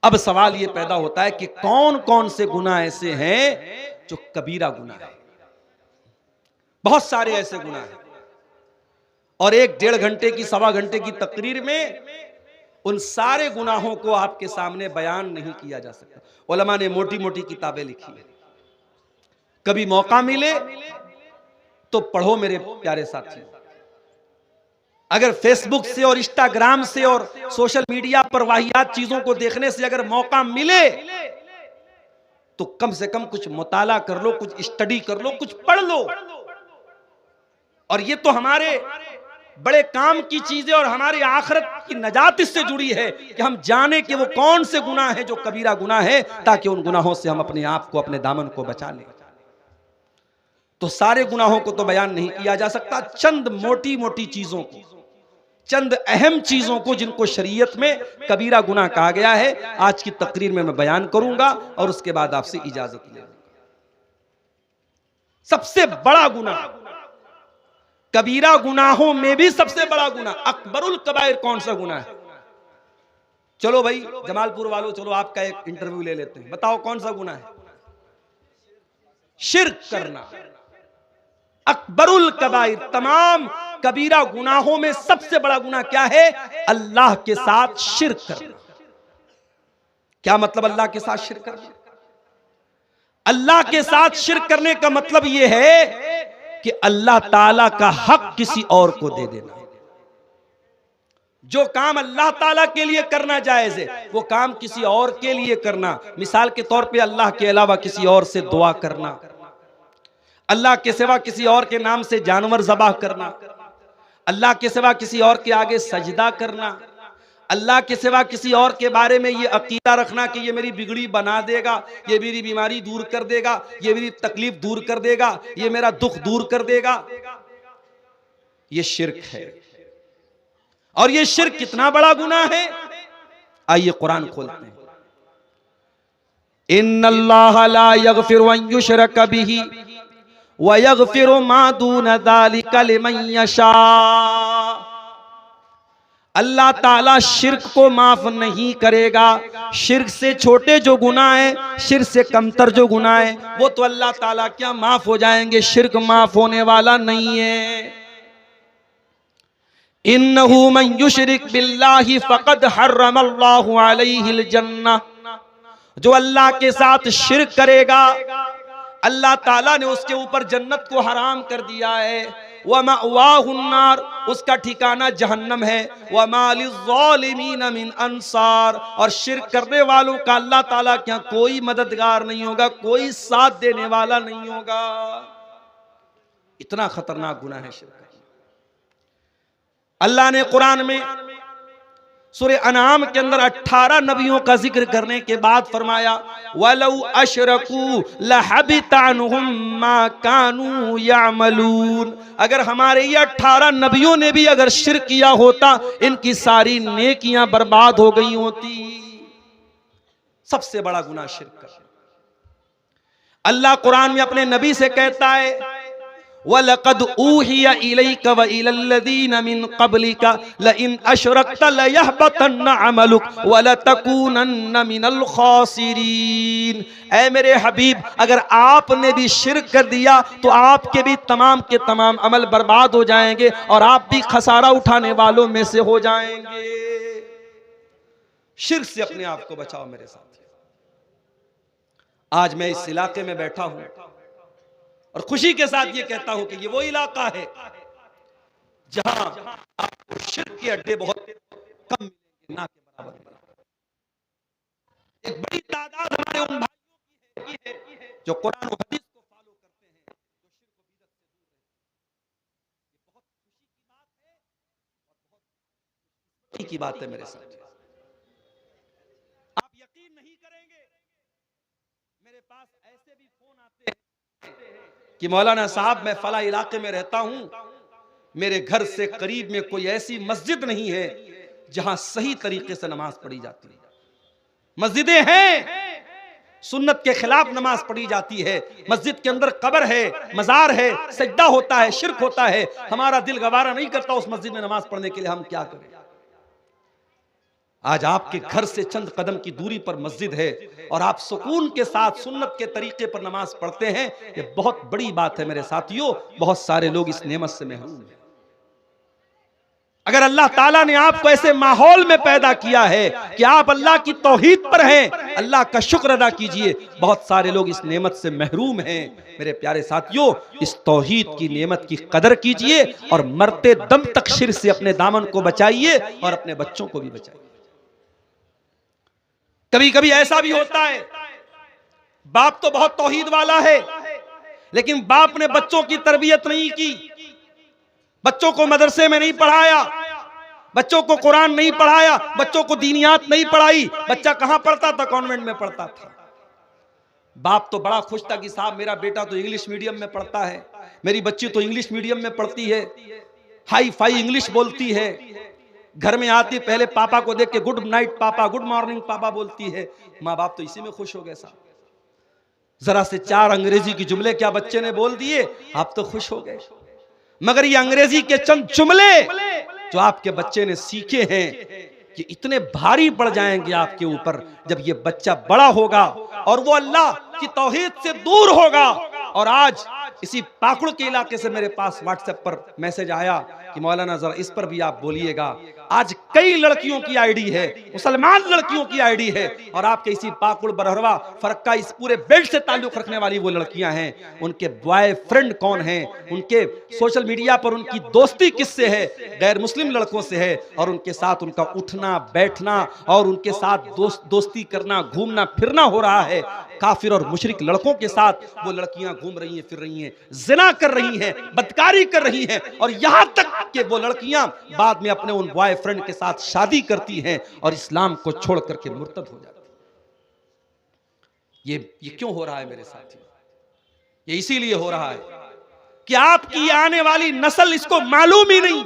अब सवाल यह पैदा होता है कि कौन कौन से गुनाह ऐसे हैं जो कबीरा गुनाह है? बहुत सारे ऐसे गुनाह हैं और 1-1.5 घंटे की, 1.25 घंटे की तकरीर में उन सारे गुनाहों को आपके सामने बयान नहीं किया जा सकता। उलमा ने मोटी मोटी किताबें लिखी है, कभी मौका मिले तो पढ़ो मेरे प्यारे साथी। अगर फेसबुक से और इंस्टाग्राम से और सोशल मीडिया पर वाहियात चीजों को देखने से अगर मौका मिले तो कम से कम कुछ मुताला कर लो, कुछ स्टडी कर लो, कुछ पढ़ लो। और ये तो हमारे बड़े काम की चीजें और हमारी आखिरत की नजात इससे जुड़ी है कि हम जाने कि वो कौन से गुनाह है जो कबीरा गुनाह है, ताकि उन गुनाहों से हम अपने आप को, अपने दामन को बचा लें। तो सारे गुनाहों को तो बयान नहीं किया जा सकता, चंद मोटी मोटी चीजों को, चंद अहम चीजों को जिनको शरीयत में कबीरा गुनाह कहा गया है, आज की तकरीर में मैं बयान करूंगा और उसके बाद आपसे इजाजत लूंगा। सबसे बड़ा गुनाह, कबीरा गुनाहों में भी सबसे बड़ा गुनाह, अकबरुल कबाइर कौन सा गुनाह है? चलो भाई जमालपुर वालों, चलो आपका एक इंटरव्यू ले लेते हैं, बताओ कौन सा गुनाह है? शिर्क करना। अकबरुल कबाइर, तमाम कबीरा गुनाहों में सबसे बड़ा गुनाह क्या है? अल्लाह के साथ शिर्क करना। क्या मतलब अल्लाह के साथ शिर्क करना? अल्लाह के साथ शिर्क करने का मतलब यह है कि अल्लाह ताला का हक किसी और को दे देना। जो काम अल्लाह ताला के लिए करना जायज है वो काम किसी और के लिए करना, मिसाल के तौर पे अल्लाह के अलावा किसी और से दुआ करना, अल्लाह के सिवा किसी और के नाम से जानवर ज़बाह करना, अल्लाह के सिवा किसी और के आगे सजदा करना, अल्लाह के सिवा किसी और के बारे में ये अकीदा रखना कि ये मेरी बिगड़ी बना देगा, ये मेरी बीमारी दूर कर देगा, ये मेरी तकलीफ दूर कर देगा, ये मेरा दुख दूर कर देगा, ये शिर्क है। और ये शिर्क कितना बड़ा गुनाह है, आइए कुरान खोलते हैं। इन्नल्लाह ला यगफिरु अन युशरक बिही व यगफिरु मा दून ज़ालिका लिमन यशा। अल्लाह ताला शिर्क को माफ नहीं करेगा। शिर्क से छोटे जो गुनाह है, शिर्क से कमतर जो गुनाह है, वो तो अल्लाह ताला क्या माफ हो जाएंगे, शिर्क माफ होने वाला नहीं है। इन्नहु मन युशरिक बिल्लाहि फक़द हर्रमल्लाहु अलैहिल जन्नह। जो अल्लाह के साथ शिर्क करेगा अल्लाह ताला ने उसके ऊपर जन्नत को हराम कर दिया है। व मअवाहुन नार, उसका ठिकाना जहन्नम है। व मा लिज़्ज़ालिमीन मिन अंसार, और शिर्क करने वालों का अल्लाह ताला क्या कोई मददगार नहीं होगा, कोई साथ देने वाला नहीं होगा। इतना खतरनाक गुनाह है शिर्क। अल्लाह ने कुरान में सूरह अनाम के अंदर 18 नबियों का जिक्र करने के बाद फरमाया वलौ अशरकू लहबिता अन्हुम मा कानू यामलून। अगर हमारे ये 18 नबियों ने भी अगर शिर्क किया होता, इनकी सारी नेकियां बर्बाद हो गई होती। सबसे बड़ा गुनाह शिर्क करना। अल्लाह कुरान में अपने नबी से कहता है वलक़द ऊहिया इलैका व इलल्लज़ीना मिन क़ब्लिका लइन अशरकत लयहबतन्न अमलुक व लतकूनन्न मिनल ख़ासिरीन। ऐ मेरे हबीब, अगर आपने भी शिर्क कर दिया तो आपके भी तमाम के तमाम अमल बर्बाद हो जाएंगे और आप भी खसारा उठाने वालों में से हो जाएंगे। शिर्क से अपने आप को बचाओ मेरे साथ। आज मैं इस इलाके में बैठा हूं और खुशी के साथ ये कहता हूं कि ये वो इलाका है जहां आपको शिर्क के अड्डे बहुत कम मिलेंगे, ना के बराबर मिलेंगे। एक बड़ी तादाद हमारे उन भाइयों की है जो कुरान और हदीस को फॉलो करते हैं, जो शिर्क और बिदअत से दूर हैं। ये बहुत खुशी की बात है और बहुत खुशी की बात है मेरे साथ। आप यकीन नहीं करेंगे, मेरे पास ऐसे भी फोन आते हैं कि मौलाना साहब मैं फला इलाके में रहता हूं, मेरे घर से करीब में कोई ऐसी मस्जिद नहीं है जहां सही तरीके से नमाज पढ़ी जाती है। मस्जिदें हैं, सुन्नत के खिलाफ नमाज पढ़ी जाती है, मस्जिद के अंदर कब्र है, मजार है, सजदा होता है, शिर्क होता है। हमारा दिल गवारा नहीं करता उस मस्जिद में नमाज पढ़ने के लिए, हम क्या करें। आज आपके घर से चंद कदम की दूरी पर मस्जिद है और आप सुकून के साथ सुन्नत के तरीके पर नमाज पढ़ते हैं, ये बहुत बड़ी बात है मेरे साथियों। बहुत सारे लोग इस नेमत से महरूम हैं। अगर अल्लाह ताला ने आपको ऐसे माहौल में पैदा किया है कि आप अल्लाह की तौहीद पर हैं, अल्लाह का शुक्र अदा कीजिए। बहुत सारे लोग इस नेमत से महरूम हैं। मेरे प्यारे साथियों, इस तौहीद की नेमत की कदर कीजिए और मरते दम तक शिर्क से अपने दामन को बचाइए और अपने बच्चों को भी बचाइए। कभी कभी ऐसा भी होता है, बाप तो बहुत तौहीद वाला है लेकिन बाप ने बच्चों की तरबियत नहीं की, बच्चों को मदरसे में नहीं पढ़ाया, बच्चों को कुरान नहीं पढ़ाया, बच्चों को दीनियात नहीं पढ़ाई। बच्चा कहां पढ़ता था? कॉन्वेंट में पढ़ता था। बाप तो बड़ा खुश था कि साहब मेरा बेटा तो इंग्लिश मीडियम में पढ़ता है, मेरी बच्ची तो इंग्लिश मीडियम में पढ़ती है, हाई फाई इंग्लिश बोलती है, घर में आती पहले पापा को देख के गुड नाइट पापा, गुड मॉर्निंग पापा बोलती है। माँ बाप तो इसी में खुश हो गए साहब। जरा से 4 अंग्रेजी के जुमले क्या बच्चे ने बोल दिए, आप तो खुश हो गए। मगर ये अंग्रेजी के चंद जुमले जो आपके बच्चे ने सीखे हैं कि इतने भारी पड़ जाएंगे आपके ऊपर जब ये बच्चा बड़ा होगा और वो अल्लाह की तौहीद से दूर होगा। और आज इसी पाकुड़ के इलाके से मेरे पास व्हाट्सएप पर मैसेज आया कि मौलाना जरा इस पर भी आप बोलिएगा। आज कई लड़कियों की आईडी है, मुसलमान लड़कियों की आईडी है, और आपके इसी पाकुड़ बरहरवा फरक्का इस पूरे बेल्ट से ताल्लुक रखने वाली वो लड़कियां हैं, उनके बॉयफ्रेंड कौन हैं, उनके सोशल मीडिया पर उनकी दोस्ती किससे है, गैर मुस्लिम लड़कों से है, और उनके साथ उनका उठना बैठना और उनके साथ दोस्ती करना, घूमना फिरना हो रहा है। काफिर और मुशरिक लड़कों के साथ वो लड़कियां घूम रही हैं, फिर रही हैं, जिना कर रही हैं, बदकारी कर रही हैं, और यहां तक कि वो लड़कियां बाद में अपने उन बॉयफ्रेंड के साथ शादी करती हैं और इस्लाम को छोड़ करके मुर्तद हो जाती हैं। ये क्यों हो रहा है मेरे साथियों? ये इसीलिए हो रहा है कि आपकी आने वाली नस्ल इसको मालूम ही नहीं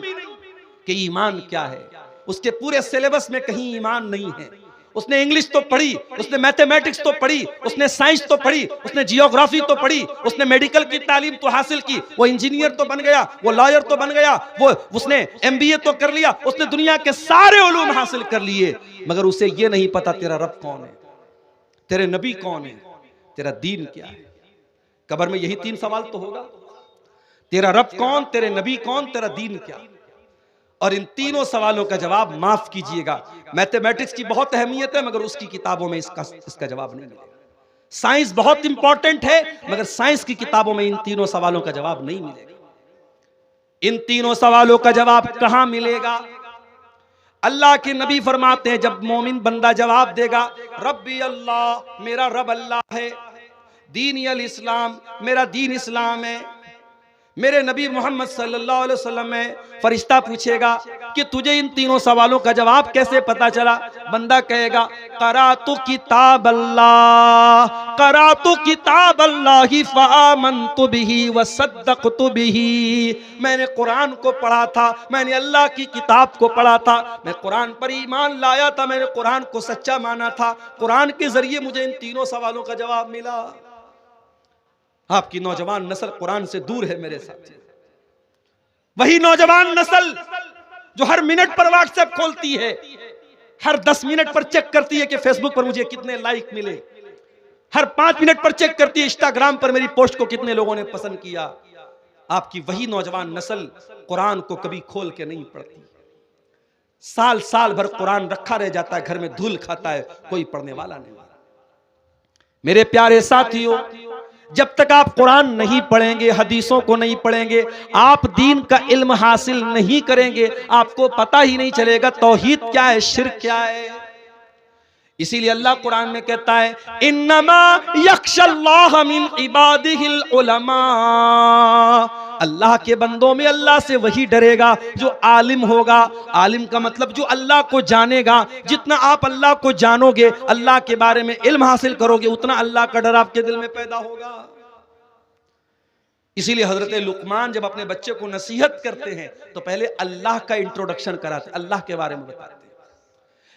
कि ईमान क्या है। उसके पूरे सिलेबस में कहीं ईमान नहीं है। उसने इंग्लिश तो पढ़ी, उसने मैथमेटिक्स तो पढ़ी, उसने साइंस तो पढ़ी, उसने जियोग्राफी तो पढ़ी, उसने मेडिकल की तालीम तो हासिल की, वो इंजीनियर तो बन गया, वो लॉयर तो बन गया, वो उसने एमबीए तो कर लिया, उसने दुनिया के सारे उलूम हासिल कर लिए, मगर उसे ये नहीं पता तेरा रब कौन है, तेरे नबी कौन है, तेरा दीन क्या है। कब्र में यही 3 सवाल तो होगा, तेरा रब कौन, तेरे नबी कौन, तेरा दीन क्या। और इन तीनों सवालों का जवाब, माफ कीजिएगा, मैथमेटिक्स की बहुत अहमियत है मगर उसकी किताबों में इसका जवाब नहीं मिलेगा। साइंस बहुत इंपॉर्टेंट है मगर साइंस की किताबों में इन तीनों सवालों का जवाब नहीं मिलेगा। इन तीनों सवालों का जवाब कहां मिलेगा? अल्लाह के नबी फरमाते हैं, जब मोमिन बंदा जवाब देगा रब्बी अल्लाह, मेरा रब अल्लाह है, दीनी अल इस्लाम, मेरा दीन इस्लाम है, मेरे नबी मोहम्मद सल्लल्लाहु अलैहि वसल्लम है, फरिश्ता पूछेगा कि तुझे इन तीनों सवालों का जवाब कैसे पता चला? बंदा कहेगा करातु किताब अल्लाह, करातु किताब अल्लाहि फआमनतु बिही वसद्दक़तु बिही। मैंने कुरान को पढ़ा था, मैंने अल्लाह की किताब को पढ़ा था, मैं कुरान पर ईमान लाया था, मैंने कुरान को सच्चा माना था, कुरान के जरिए मुझे इन तीनों सवालों का जवाब मिला। आपकी नौजवान नस्ल कुरान से दूर है मेरे साथ। वही नौजवान नस्ल जो हर मिनट पर व्हाट्सएप खोलती है, हर 10 मिनट पर चेक करती है कि फेसबुक पर मुझे कितने लाइक मिले, हर 5 मिनट पर चेक करती है इंस्टाग्राम पर मेरी पोस्ट को कितने लोगों ने पसंद किया। आपकी वही नौजवान नस्ल कुरान को कभी खोल के नहीं पढ़ती। साल साल भर कुरान रखा रह जाता है, घर में धूल खाता है, कोई पढ़ने वाला नहीं। मेरे प्यारे साथियों, जब तक आप कुरान नहीं पढ़ेंगे, हदीसों को नहीं पढ़ेंगे, आप दीन का इल्म हासिल नहीं करेंगे, आपको पता ही नहीं चलेगा तौहीद क्या है, शिर्क क्या है। इसीलिए अल्लाह कुरान में कहता है इन्नमा यख्शल्लाह मिन इबादिहिल उलमा, अल्लाह के बंदों में अल्लाह से वही डरेगा जो आलिम होगा। आलिम का मतलब जो अल्लाह को जानेगा। जितना आप अल्लाह को जानोगे, अल्लाह के बारे में इल्म हासिल करोगे, उतना अल्लाह का डर आपके दिल में पैदा होगा। इसीलिए हजरत लुकमान जब अपने बच्चे को नसीहत करते हैं तो पहले अल्लाह का इंट्रोडक्शन कराते, अल्लाह के बारे में बताते हैं।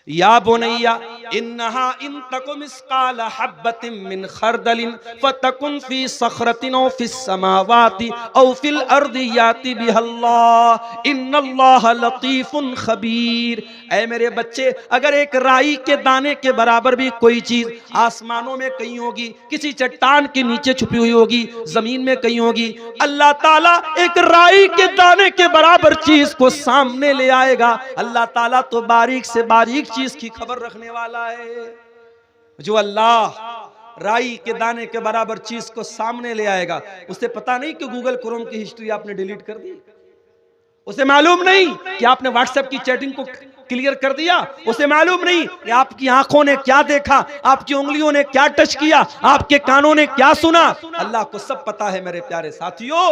या बुनैया इन्नहा इन तकुम मिस्काल हब्बतिन मिन खरदलिन फतकुन फी सखरतिन औ फिस समावाति औ फिल अर्दि याति बिहल्लाह इन्नल्लाह लतीफुन खबीर। ऐ मेरे बच्चे, अगर एक राई के दाने के बराबर भी कोई चीज आसमानों में कहीं होगी, किसी चट्टान के नीचे छुपी हुई होगी, जमीन में कहीं होगी, अल्लाह ताला एक राई के दाने के बराबर चीज को सामने ले आएगा। अल्लाह ताला तो बारीक से बारीक चीज की खबर रखने वाला है। जो अल्लाह राई के दाने के बराबर चीज को सामने ले आएगा, उसे पता नहीं कि गूगल क्रोम की हिस्ट्री आपने डिलीट कर दी, उसे मालूम नहीं कि आपने व्हाट्सएप की चैटिंग को क्लियर कर दिया, उसे मालूम नहीं कि आपकी आंखों ने क्या देखा, आपकी उंगलियों ने क्या टच किया, आपके कानों ने क्या सुना। अल्लाह को सब पता है मेरे प्यारे साथियों।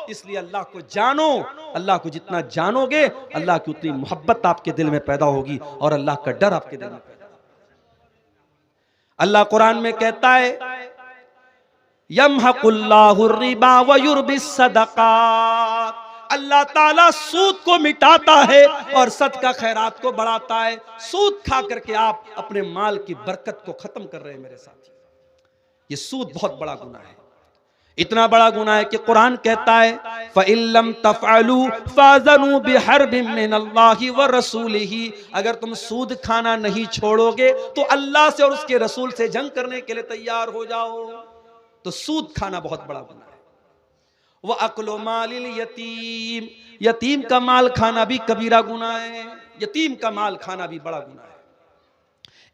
इसलिए अल्लाह को जानो। अल्लाह को जितना जानोगे, अल्लाह की उतनी मोहब्बत आपके दिल में पैदा होगी और अल्लाह का डर आपके दिल में पैदा होगा। अल्लाह कुरान में कहता है यमहकुल्लाहु रिबा व युर्बिस सदक़ात, अल्लाह ताला सूद को मिटाता है और सदका खैरात को बढ़ाता है। सूद खा करके आप अपने माल की बरकत को खत्म कर रहे हैं मेरे साथी। ये सूद बहुत बड़ा गुनाह है, इतना बड़ा गुनाह है कि कुरान कहता है फ़इल्लम तफ़अलू फ़ाज़नू बिहर्बिम मिनल्लाहि व रसूलिही, अगर तुम सूद खाना नहीं छोड़ोगे तो अल्लाह से और उसके रसूल से जंग करने के लिए तैयार हो जाओ। तो सूद खाना बहुत बड़ा गुनाह है। व अक्लु मालिल यतीम, यतीम का माल खाना भी कबीरा गुनाह है, यतीम का माल खाना भी बड़ा गुनाह है।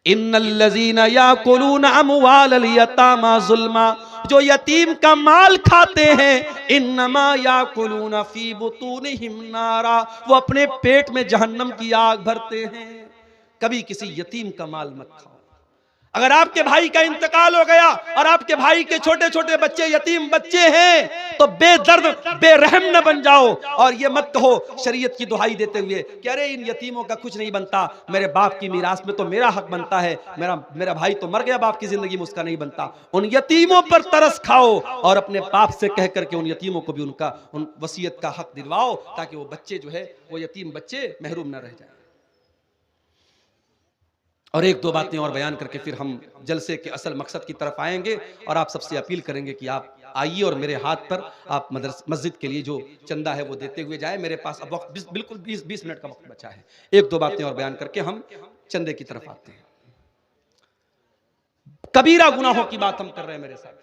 इन्नल्लज़ीना याकुलूना अमवालल यतामा ज़ुल्मा, जो यतीम का माल खाते हैं, इन्नमा याकुलूना फी बुतूनिहिम नारा, वो अपने पेट में जहन्नम की आग भरते हैं। कभी किसी यतीम का माल मत खाओ। अगर आपके भाई का इंतकाल हो गया और आपके भाई के छोटे छोटे बच्चे यतीम बच्चे हैं, तो बेदर्द बेरहम न बन जाओ और ये मत कहो शरीयत की दुहाई देते हुए कि अरे इन यतीमों का कुछ नहीं बनता, मेरे बाप की मीरास में तो मेरा हक बनता है, मेरा भाई तो मर गया बाप की जिंदगी में, उसका नहीं बनता। उन यतीमों पर तरस खाओ और अपने बाप से कह करके उन यतीमों को भी उन वसीयत का हक दिलवाओ, ताकि वो बच्चे जो है, वो यतीम बच्चे महरूम न रह जाए। और एक दो बातें और बयान करके फिर हम जलसे के असल मकसद की तरफ आएंगे और आप सबसे अपील करेंगे कि आप आइए और मेरे हाथ पर आप मस्जिद के लिए जो चंदा है वो देते हुए जाए। मेरे पास अब वक्त बिल्कुल 20 मिनट का वक्त बचा है। एक दो बातें और बयान करके हम चंदे की तरफ आते हैं। कबीरा गुनाहों की बात हम कर रहे हैं मेरे साथ।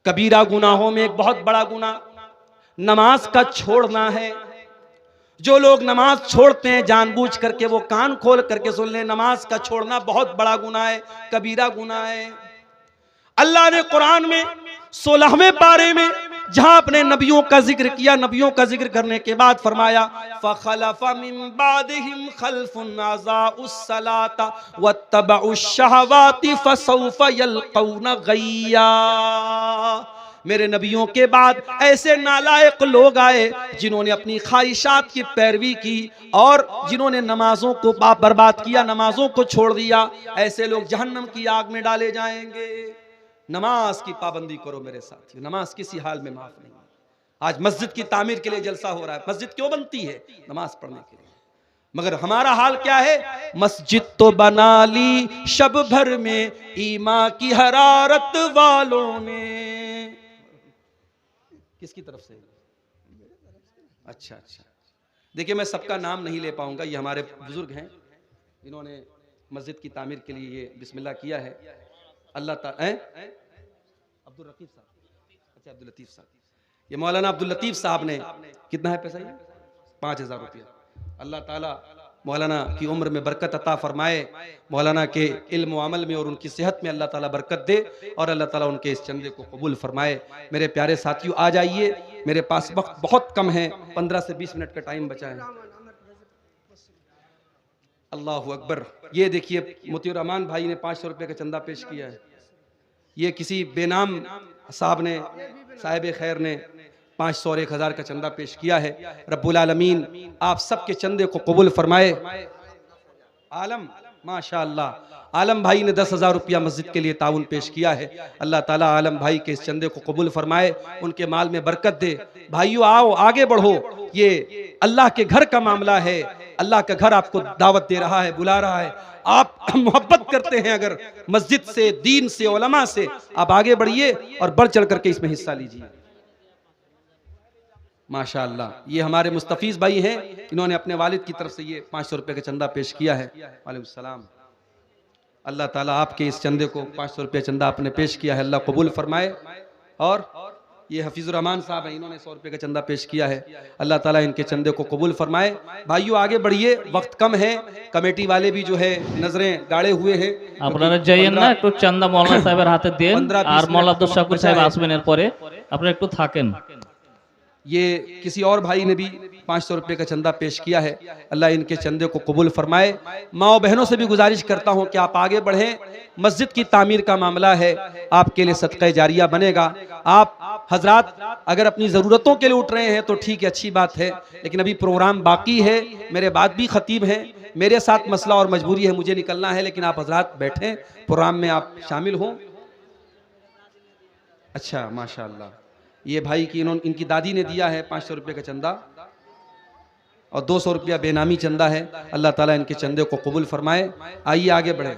कबीरा गुनाहों में एक बहुत बड़ा गुनाह नमाज का छोड़ना है। जो लोग नमाज छोड़ते हैं जानबूझ करके, वो कान खोल करके सुन लें, नमाज का छोड़ना बहुत बड़ा गुनाह है, कबीरा गुनाह है। अल्लाह ने कुरान में 16वें पारे में जहां अपने नबियों का जिक्र किया, नबियों का जिक्र करने के बाद फरमाया फखलफ मिन बादिहिम खल्फुन अज़ाउस सलाता वत्तबउश शहवाति फसौफ यल्कौना गय्या। मेरे नबियों के बाद ऐसे नालायक लोग आए जिन्होंने अपनी ख्वाहिशात की पैरवी की और जिन्होंने नमाजों को बर्बाद किया, नमाजों को छोड़ दिया। ऐसे लोग जहन्नम की आग में डाले जाएंगे। नमाज की पाबंदी करो मेरे साथियों, नमाज किसी हाल में माफ नहीं। आज मस्जिद की तामीर के लिए जलसा हो रहा है। मस्जिद क्यों बनती है? नमाज पढ़ने के लिए। मगर हमारा हाल क्या है? मस्जिद तो बना ली शब भर में ईमा की हरारत वालों ने। किसकी तरफ से? अच्छा अच्छा। देखिए मैं सबका नाम नहीं ले पाऊंगा, ये हमारे बुजुर्ग हैं, इन्होंने मस्जिद की तामीर के लिए ये बिस्मिल्लाह किया है। अल्लाह ताला अब्दुल रकीब साहब, अच्छा अब्दुल लतीफ साहब, ये मौलाना अब्दुल लतीफ साहब ने, कितना है पैसा ये? 5000 रुपया। अल्लाह ताला मौलाना की उम्र में बरकत अता फरमाए, मौलाना के इल्म व अमल में और उनकी सेहत में अल्लाह ताला बरकत दे और अल्लाह ताला उनके इस चंदे को कबूल फरमाए। मेरे प्यारे साथियों आ जाइए, मेरे पास वक्त बहुत कम है, 15 से 20 मिनट का टाइम बचा है। अल्लाहु अकबर। ये देखिए मोतियुर रहमान भाई ने 500 रुपये का चंदा पेश किया है। ये किसी बेनाम साहब ने, साहिब खैर ने 500 और 1000 का चंदा पेश किया है। रब्बुल आलमीन आप सबके चंदे को कबूल फरमाए। आलम माशाअल्लाह, आलम भाई ने 10,000 रुपया मस्जिद के लिए ताउन पेश किया है। अल्लाह ताला आलम भाई के इस चंदे को कबूल फरमाए, उनके माल में बरकत दे। भाइयों आओ आगे बढ़ो, ये अल्लाह के घर का मामला है। अल्लाह का घर आपको दावत दे रहा है, बुला रहा है। आप मोहब्बत करते हैं अगर मस्जिद से, दीन से, उलमा से, आप आगे बढ़िए और बढ़ चढ़ करके इसमें हिस्सा लीजिए। माशाअल्लाह, ये हमारे मुस्तफीज भाई हैं, इन्होंने अपने वालिद की तरफ से ये 500 रुपये का चंदा पेश किया है। वालेकुम सलाम। अल्लाह ताला आपके इस चंदे को 500 रुपये चंदा आपने पेश किया है, अल्लाह कबूल फरमाए। और ये हफीजुर रहमान साहब हैं, इन्होंने 100 रुपये का चंदा पेश किया है, अल्लाह ताला इनके चंदे को कबूल फरमाए। भाइयों आगे बढ़िए, वक्त कम है, कमेटी वाले भी जो है नजरें गाड़े हुए हैं। আপনারা যাইয়েন না, একটু চান্দা মওলানা সাহেবের হাতে দেন আর মওলানা আব্দুল শাকুর সাহেব আসবেন এর পরে, আপনারা একটু থাকেন। ये किसी और भाई ने भी 500 रुपये का चंदा पेश किया है, अल्लाह इनके चंदे को कबूल फरमाए। माओ बहनों से भी गुजारिश करता हूँ कि आप आगे बढ़ें, मस्जिद की तामीर का मामला है, आपके लिए सदका जारिया बनेगा। आप हजरात अगर अपनी ज़रूरतों के लिए उठ रहे हैं तो ठीक है, अच्छी बात है, लेकिन अभी प्रोग्राम बाकी है, मेरे बाद भी खतीब हैं, मेरे साथ मसला और मजबूरी है, मुझे निकलना है, लेकिन आप हजरात बैठें, प्रोग्राम में आप शामिल हों। अच्छा माशाअल्लाह, ये भाई की इनकी दादी ने दिया है 500 रुपये का चंदा और 200 रुपया बेनामी चंदा है, अल्लाह ताला इनके चंदे को कबूल फरमाए। आइए आगे बढ़े।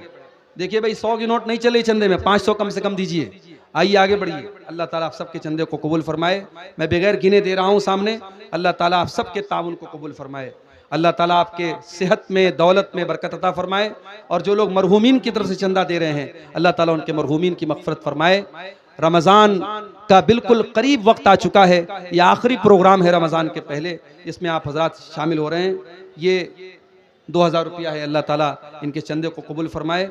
देखिए भाई 100 की नोट नहीं चले चंदे में, 500 कम से कम दीजिए। आइए आगे बढ़िए, अल्लाह ताला आप सबके चंदे को कबूल फरमाए। मैं बगैर गिने दे रहा हूँ सामने, अल्लाह ताला आप सबके ताउन को कबूल फरमाए। अल्लाह ताला आपके सेहत में, दौलत में बरकत अता फरमाए। और जो लोग मरहूमीन की तरफ से चंदा दे रहे हैं, अल्लाह ताला उनके मरहूमीन की मग़फ़िरत फरमाए। रमज़ान का बिल्कुल करीब वक्त आ चुका है। ये आखिरी प्रोग्राम है रमज़ान के पहले, इसमें आप हजरात शामिल हो रहे हैं। ये 2000 रुपया है, अल्लाह ताला इनके चंदे को कबूल फरमाए।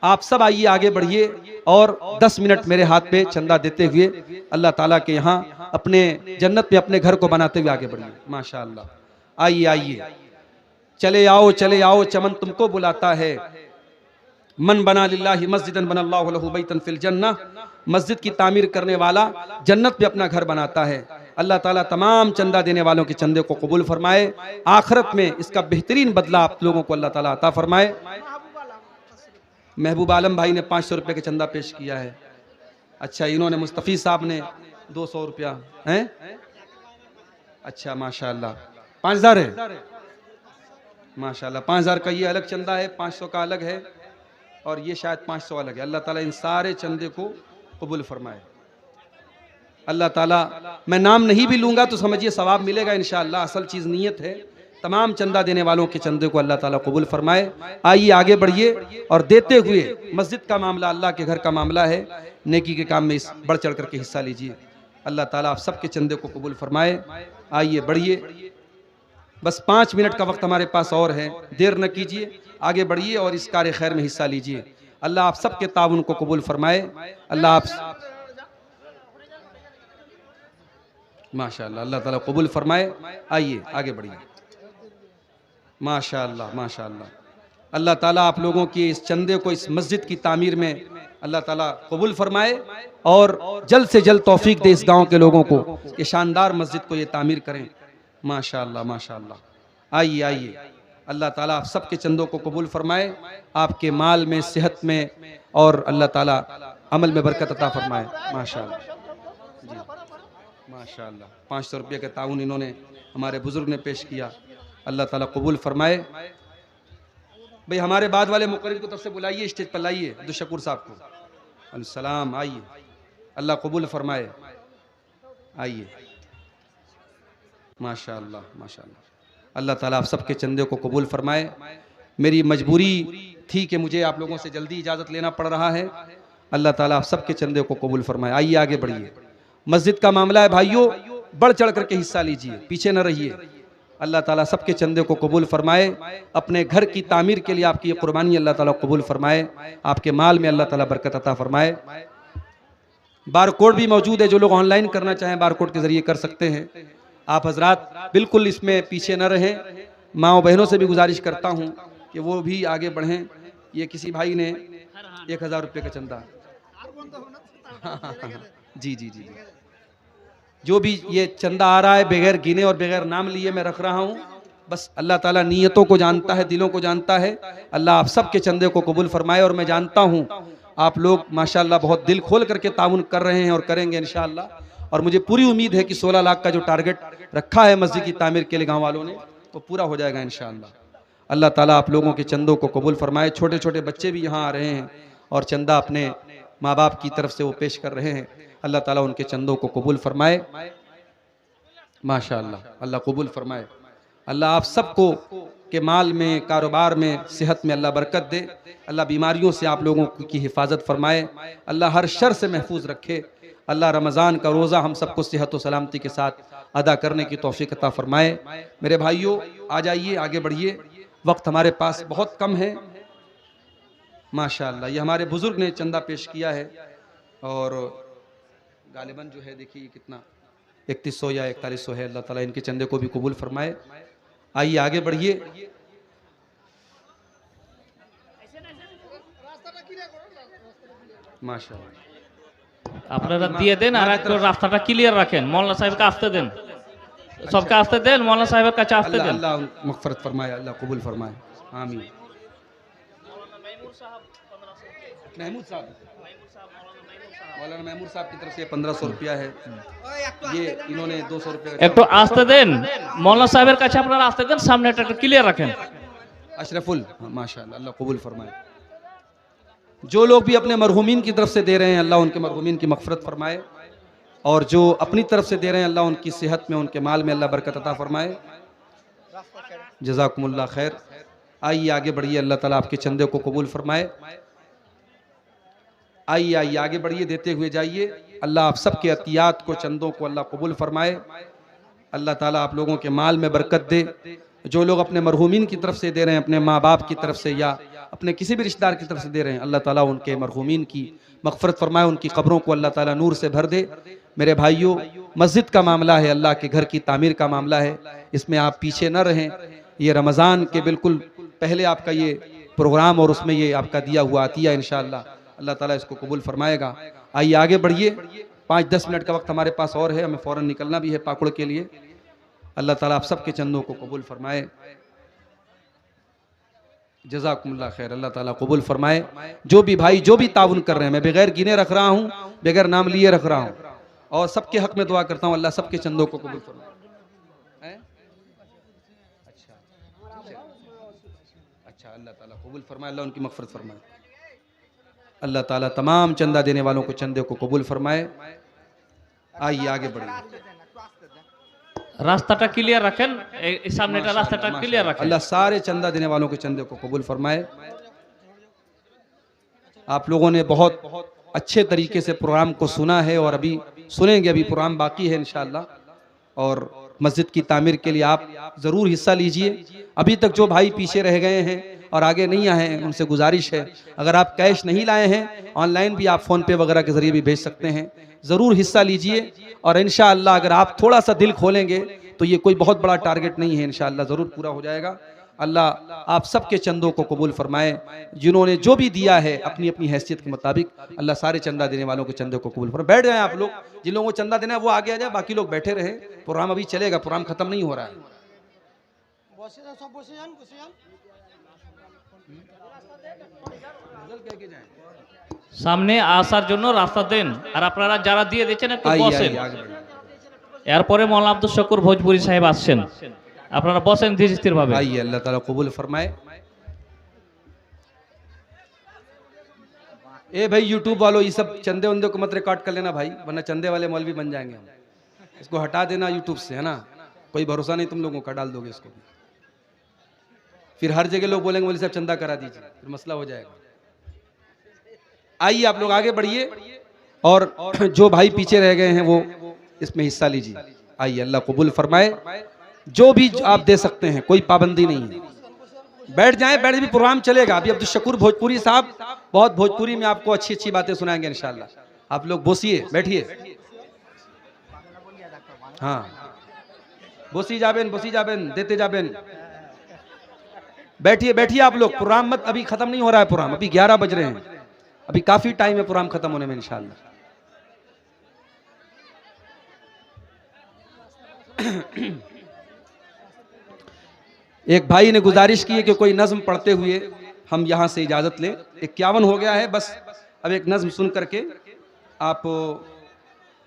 आप सब आइए आगे बढ़िए और 10 मिनट मेरे हाथ पे चंदा देते हुए अल्लाह ताला के यहाँ अपने जन्नत में अपने घर को बनाते हुए आगे बढ़िए। माशाअल्लाह, आइए आइए, चले आओ चमन तुमको बुलाता है। मन बना लिल्लाहि मस्जिदन बनल्लाहु लहु बैतन फिल जन्नह, मस्जिद की तामीर करने वाला जन्नत में अपना घर बनाता है। अल्लाह ताला तमाम चंदा देने वालों के चंदे को कबूल फरमाए, आखिरत में इसका बेहतरीन बदला आप लोगों को अल्लाह ताला अता फरमाए। महबूब आलम भाई ने 500 रुपये का चंदा पेश किया है। अच्छा, इन्होंने मुस्तफ़ी साहब ने 200 रुपया है। अच्छा माशाअल्लाह, 5000 है माशाअल्लाह। 5000 का ये अलग चंदा है, 500 का अलग है और ये शायद 500 अलग है। अल्लाह ताला इन सारे चंदे को कबूल फरमाए। अल्लाह ताला, मैं नाम नहीं भी लूंगा तो समझिए सवाब मिलेगा इंशाअल्लाह। असल चीज़ नीयत है। तमाम चंदा देने वालों के चंदे को अल्लाह ताला कबूल फरमाए। आइए आगे बढ़िए और देते हुए, मस्जिद का मामला अल्लाह के घर का मामला है, नेकी के काम में इस बढ़ चढ़ करके हिस्सा लीजिए। अल्लाह ताला आप सबके चंदे को कबूल फरमाए। आइए बढ़िए, बस 5 मिनट का वक्त हमारे पास और है, देर न कीजिए, आगे बढ़िए और इस कार्य खैर में हिस्सा लीजिए। अल्लाह आप सबके ताउन को कबूल फरमाए। अल्लाह आप माशाअल्लाह, अल्लाह ताला कबूल फरमाए। आइए आगे बढ़िए। माशाअल्लाह माशाअल्लाह, अल्लाह ताला आप लोगों की इस चंदे को इस मस्जिद की तामीर में अल्लाह ताला कबूल फरमाए और जल्द से जल्द तौफीक दे इस गांव के लोगों को कि शानदार मस्जिद को ये तामीर करें। माशाअल्लाह माशाअल्लाह, आइए आइए, अल्लाह ताला आप सबके चंदों को कबूल फरमाए, आपके माल में, सेहत में और अल्लाह ताला अमल में बरकत अता फरमाए। माशाअल्लाह जी, माशाअल्लाह। 500 रुपये का ताउन इन्होंने हमारे बुजुर्ग ने पेश किया, अल्लाह ताला कबूल फरमाए। भाई हमारे बाद वाले मुकर्रिर को तरफ से बुलाइए, स्टेज पर लाइए अब्दुल शकूर साहब को। अस्सलाम, आइए, अल्लाह कबूल फरमाए। आइए, माशाअल्लाह माशाअल्लाह, अल्लाह ताला आप सबके चंदे को कबूल फरमाए। मेरी मजबूरी थी कि मुझे आप लोगों से जल्दी इजाज़त लेना पड़ रहा है। अल्लाह ताला आप सबके चंदे को कबूल फरमाए। आइए आगे बढ़िए, मस्जिद का मामला है भाइयों, बढ़ चढ़ करके हिस्सा लीजिए, पीछे न रहिए। अल्लाह ताला सबके चंदे को कबूल फरमाए। अपने घर की तामीर के लिए आपकी ये कुर्बानी अल्लाह ताला कबूल फरमाए। आपके माल में अल्लाह ताला बरकत अता फरमाए। बार कोड भी मौजूद है, जो लोग ऑनलाइन करना चाहें बार कोड के जरिए कर सकते हैं। आप हजरात बिल्कुल इसमें पीछे न रहें। माओ बहनों से भी गुजारिश करता हूँ कि वो भी आगे बढ़ें। ये किसी भाई ने 1000 रुपये का चंदा जी जी जी, जो भी ये चंदा आ रहा है बगैर गिने और बगैर नाम लिए मैं रख रहा हूँ। बस अल्लाह ताला नीयतों को जानता है, दिलों को जानता है। अल्लाह आप सबके चंदे को कबूल फरमाए। और मैं जानता हूँ आप लोग माशाअल्लाह बहुत दिल खोल करके ताउन कर रहे हैं और करेंगे इंशाअल्लाह। और मुझे पूरी उम्मीद है कि 16 लाख का जो टारगेट रखा है मस्जिद की तामीर के लिए गाँव वालों ने, वो पूरा हो जाएगा इंशाअल्लाह। अल्लाह ताला आप लोगों के चंदों को कबूल फरमाए। छोटे छोटे बच्चे भी यहाँ आ रहे हैं और चंदा अपने माँ बाप की तरफ से वो पेश कर रहे हैं। अल्लाह ताला उनके चंदों को कबूल फरमाए। माशाअल्लाह, अल्लाह कबूल फरमाए। अल्लाह आप सबको के माल में, कारोबार में, सेहत में अल्लाह बरकत दे। अल्लाह बीमारियों से आप लोगों की हिफाजत फरमाए। अल्लाह हर शर से महफूज रखे। अल्लाह रमज़ान का रोज़ा हम सबको सेहत और सलामती के साथ अदा करने की तौफीक अता फरमाए। मेरे भाइयों आ जाइए, आगे बढ़िए, वक्त हमारे पास बहुत कम है। माशाअल्लाह, ये हमारे बुजुर्ग ने चंदा पेश किया है और गालिबन जो है देखिए कितना 3100 या 4100 है। अल्लाह ताला इनके चंदे को भी कबूल फरमाए। आइए आगे बढ़िए। माशाअल्लाह, আপনারা দিয়ে দেন আর একটু রাস্তাটা ক্লিয়ার রাখেন। মৌলানা সাহেবকে আসতে দেন, सबके আসতে देन, मौलाना साहब का चाहते देन। अल्लाह मगफरत फरमाए, अल्लाह कबूल फरमाए, आमीन। महमूद साहब, मौलाना महमूद साहब की तरफ से 1500 रुपया है। ये इन्होंने 200 रुपये একটু আসতে দেন, मौलाना साहब কাছে আপনারা আসতে দেন, সামনেটা একটু ক্লিয়ার রাখেন। अशरफुल, माशाअल्लाह, अल्लाह कबूल फरमाए। जो लोग भी अपने मरहूमीन की तरफ से दे रहे हैं अल्लाह उनके मरहूमीन की मगफरत फरमाए। और जो अपनी तरफ से दे रहे हैं अल्लाह उनकी सेहत में, उनके माल में अल्लाह बरकत अता फरमाए। जज़ाकुमुल्लाह खैर। आइए आगे बढ़िए, अल्लाह ताला आपके चंदे को कबूल फरमाए। आइए आइए आगे बढ़िए, देते हुए जाइए। अल्लाह आप सबके अतियात को, चंदों को अल्लाह कबूल फरमाए। अल्लाह ताला आप लोगों के माल में बरकत दे। जो लोग अपने मरहूमीन की तरफ से दे रहे हैं, अपने माँ बाप की तरफ से या अपने किसी भी रिश्तेदार की तरफ से दे रहे हैं, अल्लाह ताला उनके मरहूमीन की मग़फ़िरत फरमाए, उनकी कब्रों को अल्लाह ताला नूर से भर दे। मेरे भाइयों, मस्जिद का मामला है, अल्लाह के घर की तामीर का मामला है, इसमें आप पीछे न रहें। ये रमज़ान के बिल्कुल पहले आपका ये प्रोग्राम और उसमें ये आपका दिया हुआ अतिया इंशाअल्लाह अल्लाह ताला इसको कबूल फरमाएगा। आइए आगे बढ़िए, 5-10 मिनट का वक्त हमारे पास और है, हमें फ़ौरन निकलना भी है पाकुड़ के लिए। अल्लाह ताला आप सबके चंदों को कबूल फरमाए। जज़ाकुमुल्लाह खैर, अल्लाह ताला कबूल फरमाए। जो भी भाई जो भी ताउन कर रहे हैं, मैं बगैर गिने रख रहा हूँ, बगैर नाम लिए रख रहा हूँ, और सबके हक में दुआ करता हूँ अल्लाह सबके चंदों को कबूल फरमाए। अच्छा, अल्लाह ताला कबूल फरमाए, अल्लाह उनकी मग़फ़िरत फरमाए। अल्लाह ताला तमाम चंदा देने वालों को चंदे को कबूल फरमाए। आइए आगे बढ़िए, রাস্তাটা ক্লিয়ার রাখেন, এই সামনেটা রাস্তাটা ক্লিয়ার রাখেন। अल्लाह सारे चंदा देने वालों के चंदे को कबूल फरमाए। आप लोगों ने बहुत अच्छे तरीके से प्रोग्राम को सुना है और अभी सुनेंगे, अभी प्रोग्राम बाकी है इंशाअल्लाह। और मस्जिद की तामीर के लिए आप ज़रूर हिस्सा लीजिए। अभी तक जो भाई पीछे रह गए हैं और आगे नहीं आए हैं, उनसे गुजारिश है, अगर आप कैश नहीं लाए हैं, ऑनलाइन भी आप फ़ोन पे वगैरह के ज़रिए भी भेज सकते हैं। ज़रूर हिस्सा लीजिए और इंशाअल्लाह अगर आप थोड़ा सा दिल खोलेंगे तो ये कोई बहुत बड़ा टारगेट नहीं है, इंशाअल्लाह ज़रूर पूरा हो जाएगा। अल्लाह आप सबके चंदों को कबूल फरमाए। जिन्होंने जो भी दिया है अपनी अपनी हैसियत के मुताबिक, अल्लाह सारे चंदा देने वालों के चंदे को कबूल फरमाए। बैठ जाएं आप लोग, जिन लोगों को चंदा देना है वो आगे आ जाए, बाकी लोग बैठे रहे। प्रोग्राम अभी चलेगा, प्रोग्राम खत्म नहीं हो रहा है। সামনে আসার জন্য রাস্তা দেন, আর আপনারা যারা দিয়ে দিচ্ছেন একটু आइए বসেন। आइए आगे बढ़िए, এরপরে মৌলানা আব্দুল শকুর ভোজপুরি সাহেব আসছেন, আপনারা বসেন ধীর স্থির ভাবে। आइए, अल्लाह ताला कबूल फरमाए। ए भाई यूट्यूब वालों, ये सब चंदे वंदे को मत रिकॉर्ड कर लेना भाई, वरना चंदे वाले मौलवी बन जाएंगे हम। इसको हटा देना यूट्यूब से, है ना, कोई भरोसा नहीं तुम लोगों का, डाल दोगे इसको, फिर हर जगह लोग बोलेंगे मौलवी साहब चंदा करा दीजिए, फिर मसला हो जाएगा। आइए आप लोग आगे बढ़िए और जो भाई पीछे रह गए हैं वो इसमें हिस्सा लीजिए। आइए, अल्लाह कबूल फरमाए। जो भी आप दे सकते हैं, कोई पाबंदी नहीं है। बैठ जाएं, बैठ भी प्रोग्राम चलेगा। अभी अब्दुल शकूर भोजपुरी साहब बहुत भोजपुरी में आपको अच्छी अच्छी बातें सुनाएंगे इंशाअल्लाह। आप लोग बोसिए, बैठिए। हाँ, बोसी जाबेन देते जाबेन। बैठिए बैठिए आप लोग, प्रोग्राम मत, अभी खत्म नहीं हो रहा है प्रोग्राम, अभी 11 बज रहे हैं, अभी काफी टाइम है प्रोग्राम खत्म होने में इंशाअल्लाह। एक भाई ने गुजारिश की है कि कोई नज्म पढ़ते हुए हम यहाँ से इजाज़त लें। 51 हो गया है, बस अब एक नज्म सुन करके आप,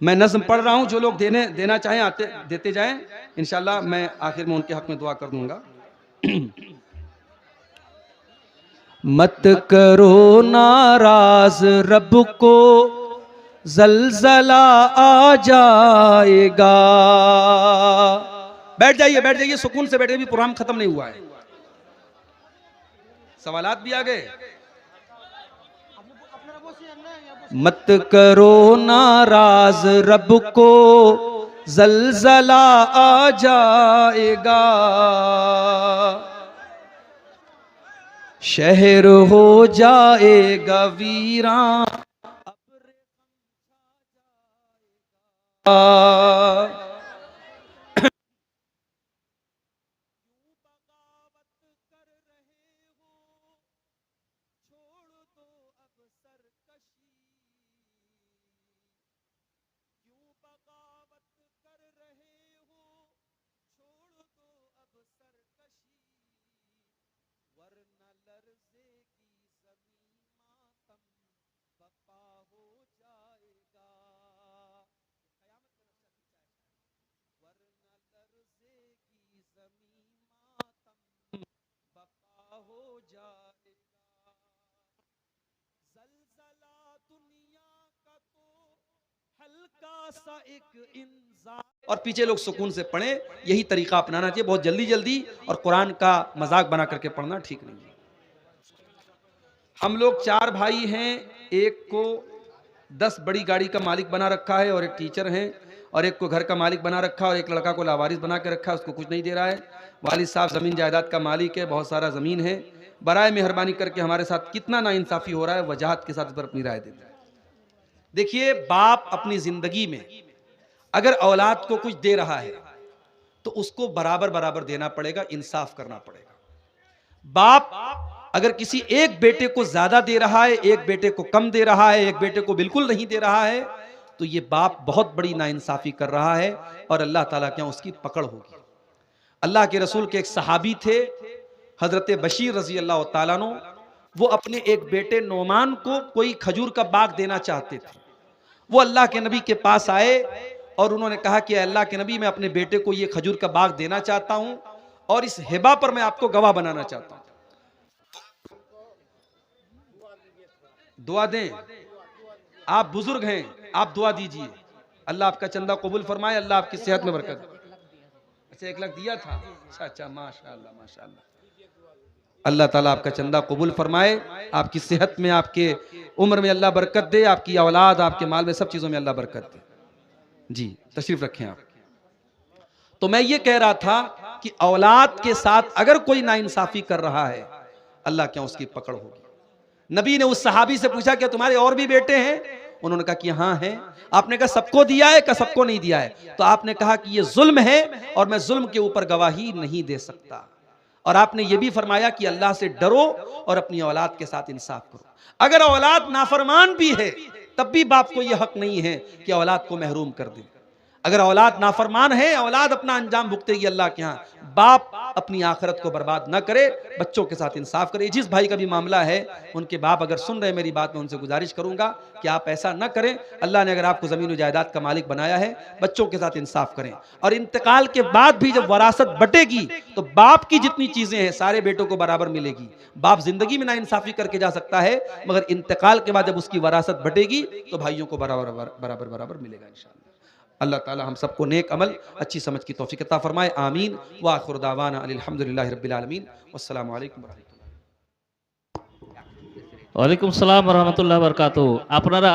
मैं नज्म पढ़ रहा हूँ, जो लोग देना चाहें आते देते जाएं इंशाअल्लाह। मैं आखिर में उनके हक में दुआ कर दूंगा। मत करो नाराज रब को, जलजला आ जाएगा। बैठ जाइए सुकून से बैठे, भी प्रोग्राम खत्म नहीं हुआ है, सवालात भी आ गए। मत करो नाराज रब को, जलजला आ जाएगा। शहर हो जाएगा वीरान, और पीछे लोग सुकून से पढ़ें, यही तरीका अपनाना चाहिए। बहुत जल्दी जल्दी और कुरान का मजाक बना करके पढ़ना ठीक नहीं है। हम लोग 4 भाई हैं, एक को 10 बड़ी गाड़ी का मालिक बना रखा है और एक टीचर है और एक को घर का मालिक बना रखा है और एक लड़का को लावारिस बना के रखा है, उसको कुछ नहीं दे रहा है। वालिद साहब ज़मीन जायदाद का मालिक है, बहुत सारा ज़मीन है। बराए मेहरबानी करके हमारे साथ कितना नाइंसाफ़ी हो रहा है, वजाहत के साथ इस पर अपनी राय देते हैं। देखिए, बाप अपनी ज़िंदगी में अगर औलाद को कुछ दे रहा है तो उसको बराबर बराबर देना पड़ेगा, इंसाफ करना पड़ेगा। बाप अगर किसी एक बेटे को ज्यादा दे रहा है, एक बेटे को कम दे रहा है, एक बेटे को बिल्कुल नहीं दे रहा है, तो ये बाप बहुत बड़ी नाइंसाफी कर रहा है और अल्लाह ताला के यहाँ उसकी पकड़ होगी। अल्लाह के रसूल के एक सहाबी थे, हजरत बशीर रजी अल्लाह ताला अन्हु, वो अपने एक बेटे नोमान को कोई खजूर का बाग देना चाहते थे। वो अल्लाह के नबी के पास आए और उन्होंने कहा कि अल्लाह के नबी, मैं अपने बेटे को ये खजूर का बाग देना चाहता हूं और इस हिबा पर मैं आपको गवाह बनाना चाहता हूं, दुआ दें। आप बुजुर्ग हैं, आप दुआ दीजिए, अल्लाह आपका चंदा कबूल फरमाए, अल्लाह आपकी सेहत में बरकत। अच्छा, 1 लाख दिया था, अच्छा माशाअल्लाह माशाअल्लाह। अल्लाह ताला आपका चंदा कबूल फरमाए, आपकी सेहत में, आपके उम्र में अल्लाह बरकत दे, आपकी औलाद, आपके माल में, सब चीज़ों में अल्लाह बरकत दे। जी तशरीफ रखें आप। तो मैं ये कह रहा था कि औलाद के साथ अगर कोई नाइंसाफी कर रहा है, अल्लाह क्या उसकी पकड़ होगी। नबी ने उस सहाबी से पूछा कि तुम्हारे और भी बेटे हैं? उन्होंने कहा कि हाँ हैं। आपने कहा सबको दिया है कि सबको नहीं दिया है? तो आपने कहा कि ये जुल्म है और मैं जुल्म के ऊपर गवाही नहीं दे सकता। और आपने ये भी फरमाया कि अल्लाह से डरो और अपनी औलाद के साथ इंसाफ करो। अगर औलाद नाफरमान भी है तब भी बाप को यह हक नहीं है कि औलाद को महरूम कर दे। अगर औलाद नाफरमान है, औलाद अपना अंजाम भुगतेगी अल्लाह के यहाँ। बाप अपनी आखिरत को बर्बाद न करे, बच्चों के साथ इंसाफ करे। जिस भाई का भी मामला है, उनके बाप अगर सुन रहे मेरी बात, मैं उनसे गुजारिश करूंगा कि आप ऐसा न करें। अल्लाह ने अगर आपको ज़मीन जायदाद का मालिक बनाया है, बच्चों के साथ इंसाफ करें। और इंतकाल के बाद भी जब वरासत बटेगी तो बाप की जितनी चीज़ें हैं सारे बेटों को बराबर मिलेगी। बाप जिंदगी में नाइंसाफी करके जा सकता है, मगर इंतकाल के बाद जब उसकी वरासत बटेगी तो भाइयों को बराबर बराबर बराबर मिलेगा इंशाअल्लाह। अल्लाह ताला हम सबको नेक अमल, अच्छी समझ की तौफीक अता फरमाए। आमीन। व आखिर दावाना अल्हम्दुलिल्लाहि रब्बिल आलमीन। वस्सलामु अलैकुम वरहमतुल्लाह। ওয়ালাইকুম সালাম রহমতুল্লাহ বরকাতু। আপনারা